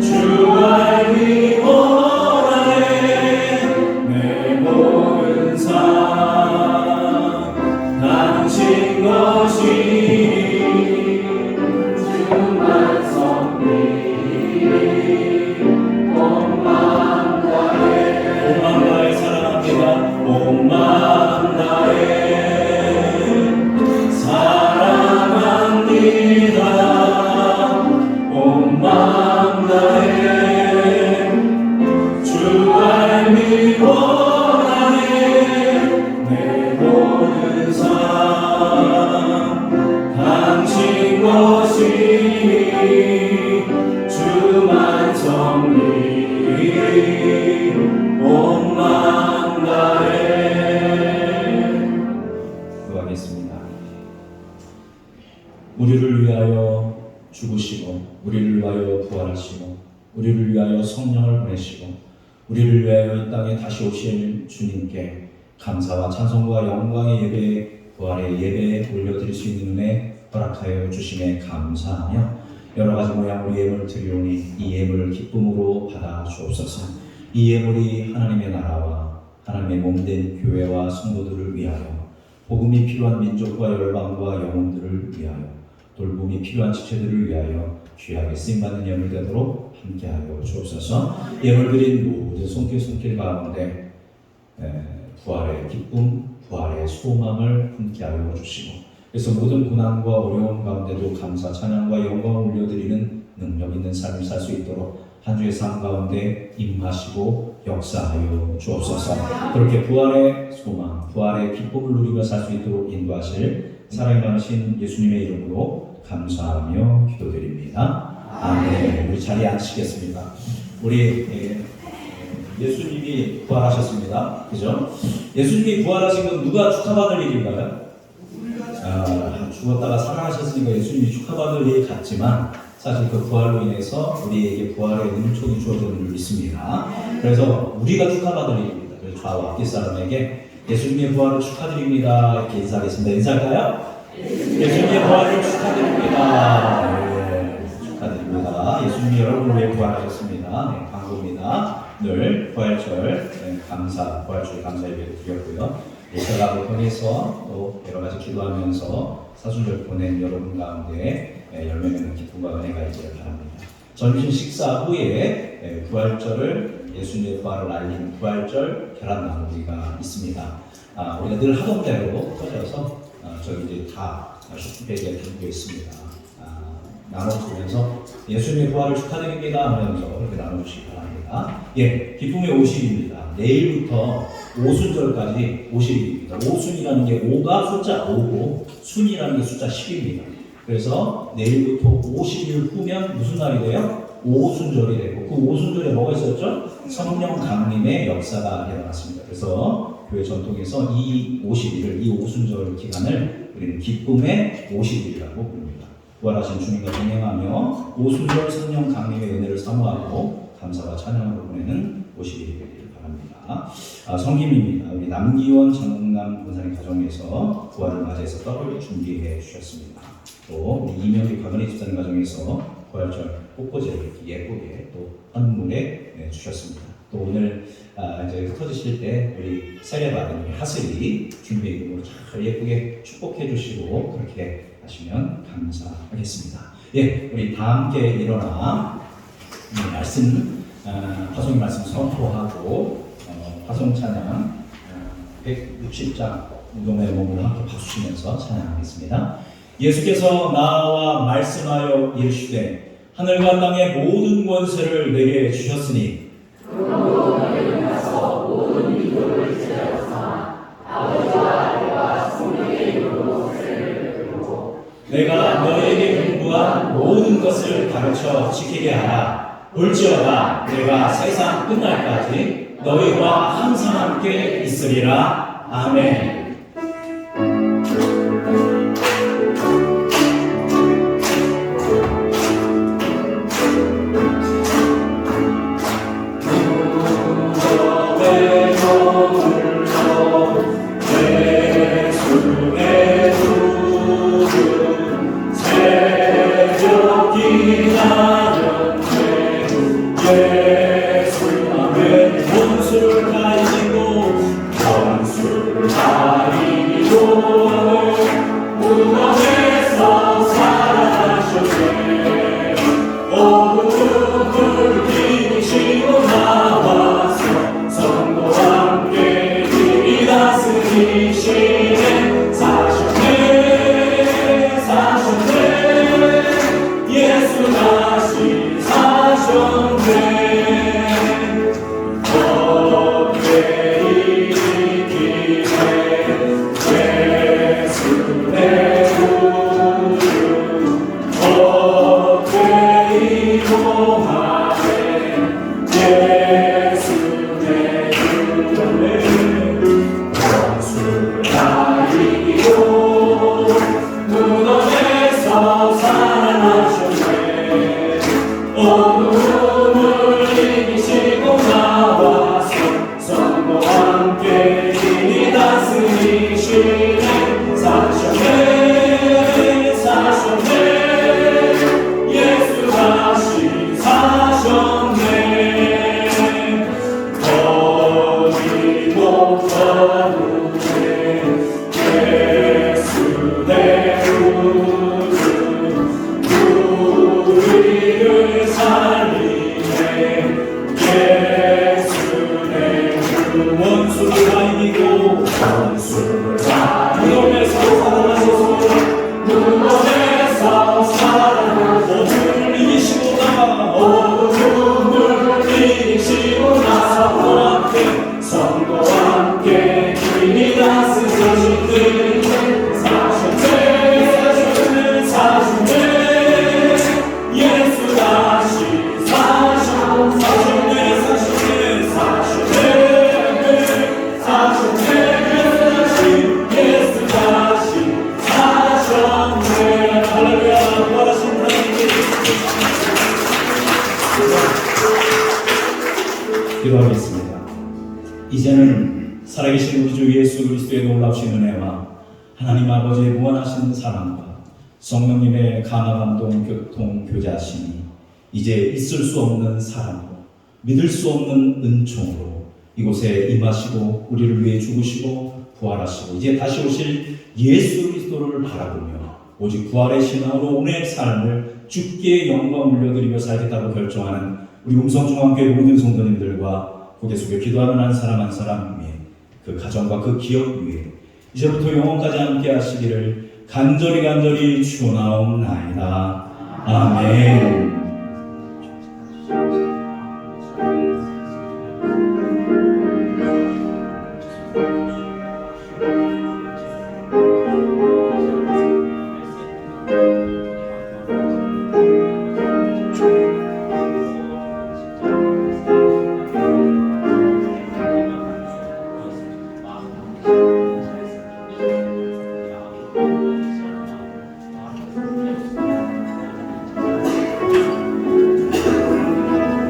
주 알기 원하네 내 모든 삶 당신 것이 주만 섬기리 온 맘 다해 사랑합니다 온 맘 다해 사랑합니다 온 맘 다해 주 알미 원하네 내 모든 삶 당신 것이 주만 섬기리 온 맘 다해 기도하겠습니다. 우리를 위하여 죽으시고 우리를 위하여 부활하시고 우리를 위하여 성령을 보내시고 우리를 위하여 이 땅에 다시 오실 주님께 감사와 찬송과 영광의 예배 부활의 예배에 올려드릴 수 있는 은혜 허락하여 주심에 감사하며 여러 가지 모양으로 예물을 드리오니 이 예물을 기쁨으로 받아 주옵소서. 이 예물이 하나님의 나라와 하나님의 몸된 교회와 성도들을 위하여 복음이 필요한 민족과 열방과 영혼들을 위하여 돌봄이 필요한 지체들을 위하여 귀하게 쓰임받는 예물 되도록 함께하여 주옵소서. 예물 드린 모든 손길 가운데 부활의 기쁨, 부활의 소망을 함께하여 주시고 그래서 모든 고난과 어려움 가운데도 감사, 찬양과 영광을 올려드리는 능력 있는 삶을 살 수 있도록 한 주의 삶 가운데 임하시고 역사하여 주옵소서. 그렇게 부활의 소망, 부활의 기쁨을 누리며 살 수 있도록 인도하실 사랑이 많으신 예수님의 이름으로 감사하며 기도드립니다. 아멘. 우리 자리에 앉으시겠습니다. 우리 예수님이 부활하셨습니다. 그죠? 예수님이 부활하신 건 누가 축하받을 일인가요? 죽었다가 살아나셨으니까 예수님이 축하받을 일 같지만 사실 그 부활로 인해서 우리에게 부활의 은총이 주어지는 줄 믿습니다. 그래서 우리가 축하받을 일입니다. 그래서 좌우 앞뒤 사람에게 예수님의 부활을 축하드립니다. 이렇게 인사하겠습니다. 인사할까요? 예수님의 부활을 축하드립니다. 네, 축하드립니다. 예수님이 여러분을 위해 부활하셨습니다. 네, 반갑습니다. 늘 부활절 부활절 감사 예배 드렸고요. 예배를 통해서 또 여러 가지 기도하면서 사순절 보낸 여러분 가운데 열매 맺는 기쁨과 은혜가 있기를 바랍니다. 점심 식사 후에 부활절을 예수님의 부활을 알린 부활절 계란 나누기가 있습니다. 우리가 늘 하던 대로 터져서 저기 이제 다 슈퍼백에 담고 있습니다. 나눠주면서 예수님의 부활을 축하드립니다 하면서 그렇게 나눠주시기 바랍니다. 예, 기쁨의 50일입니다. 내일부터 오순절까지 50일입니다. 오순이라는 게 5가 숫자 5고 순이라는 게 숫자 10입니다. 그래서 내일부터 50일 후면 무슨 날이 돼요? 오순절이 되고 그 오순절에 뭐가 있었죠? 성령 강림의 역사가 일어났습니다. 그래서 교회 전통에서 이 50일을, 이 오순절 기간을 우리는 기쁨의 50일이라고 부릅니다. 부활하신 주님과 동행하며 오순절 성령 강림의 은혜를 사모하고 감사와 찬양으로 보내는 50일이 되기를 바랍니다. 성김입니다. 우리 남기원 장남 권사님 가정에서 부활을 맞이해서 떡을 준비해 주셨습니다. 또 우리 이명기 박은희 집사님 가정에서 부활절 꽃꽂이를 이렇게 예쁘게 또 헌물에 주셨습니다. 또 오늘 이제 흩어지실 때 우리 세례받은 하슬이 준비의 이름으로 잘 예쁘게 축복해 주시고 그렇게 하시면 감사하겠습니다. 예, 우리 다 함께 일어나 말씀 파송의 말씀 선포하고 파송 찬양 160장 운동의 몸을 함께 박수치면서 찬양하겠습니다. 예수께서 나와 말씀하여 이르시되 하늘과 땅의 모든 권세를 내게 주셨으니 내가 너에게 분부한 모든 것을 가르쳐 지키게 하라. 볼지어다 내가 세상 끝날까지 너희와 항상 함께 있으리라. 아멘. 기도하겠습니다. 이제는 살아계신 우리 주 예수 그리스도의 놀랍신 은혜와 하나님 아버지의 무한하신 사랑과 성령님의 감화 감동 교통 교제하심이 이제 있을 수 없는 사랑으로 믿을 수 없는 은총으로 이곳에 임하시고 우리를 위해 죽으시고 부활하시고 이제 다시 오실 예수 그리스도를 바라보며 오직 부활의 신앙으로 오늘의 삶을 주께 영광 올려드리며 살겠다고 결정하는 우리 음성중앙교회 모든 성도님들과 고개 숙여 기도하는 한 사람 한 사람 위에 그 가정과 그 기업 위에 이제부터 영원까지 함께 하시기를 간절히 축원하옵나이다. 아멘.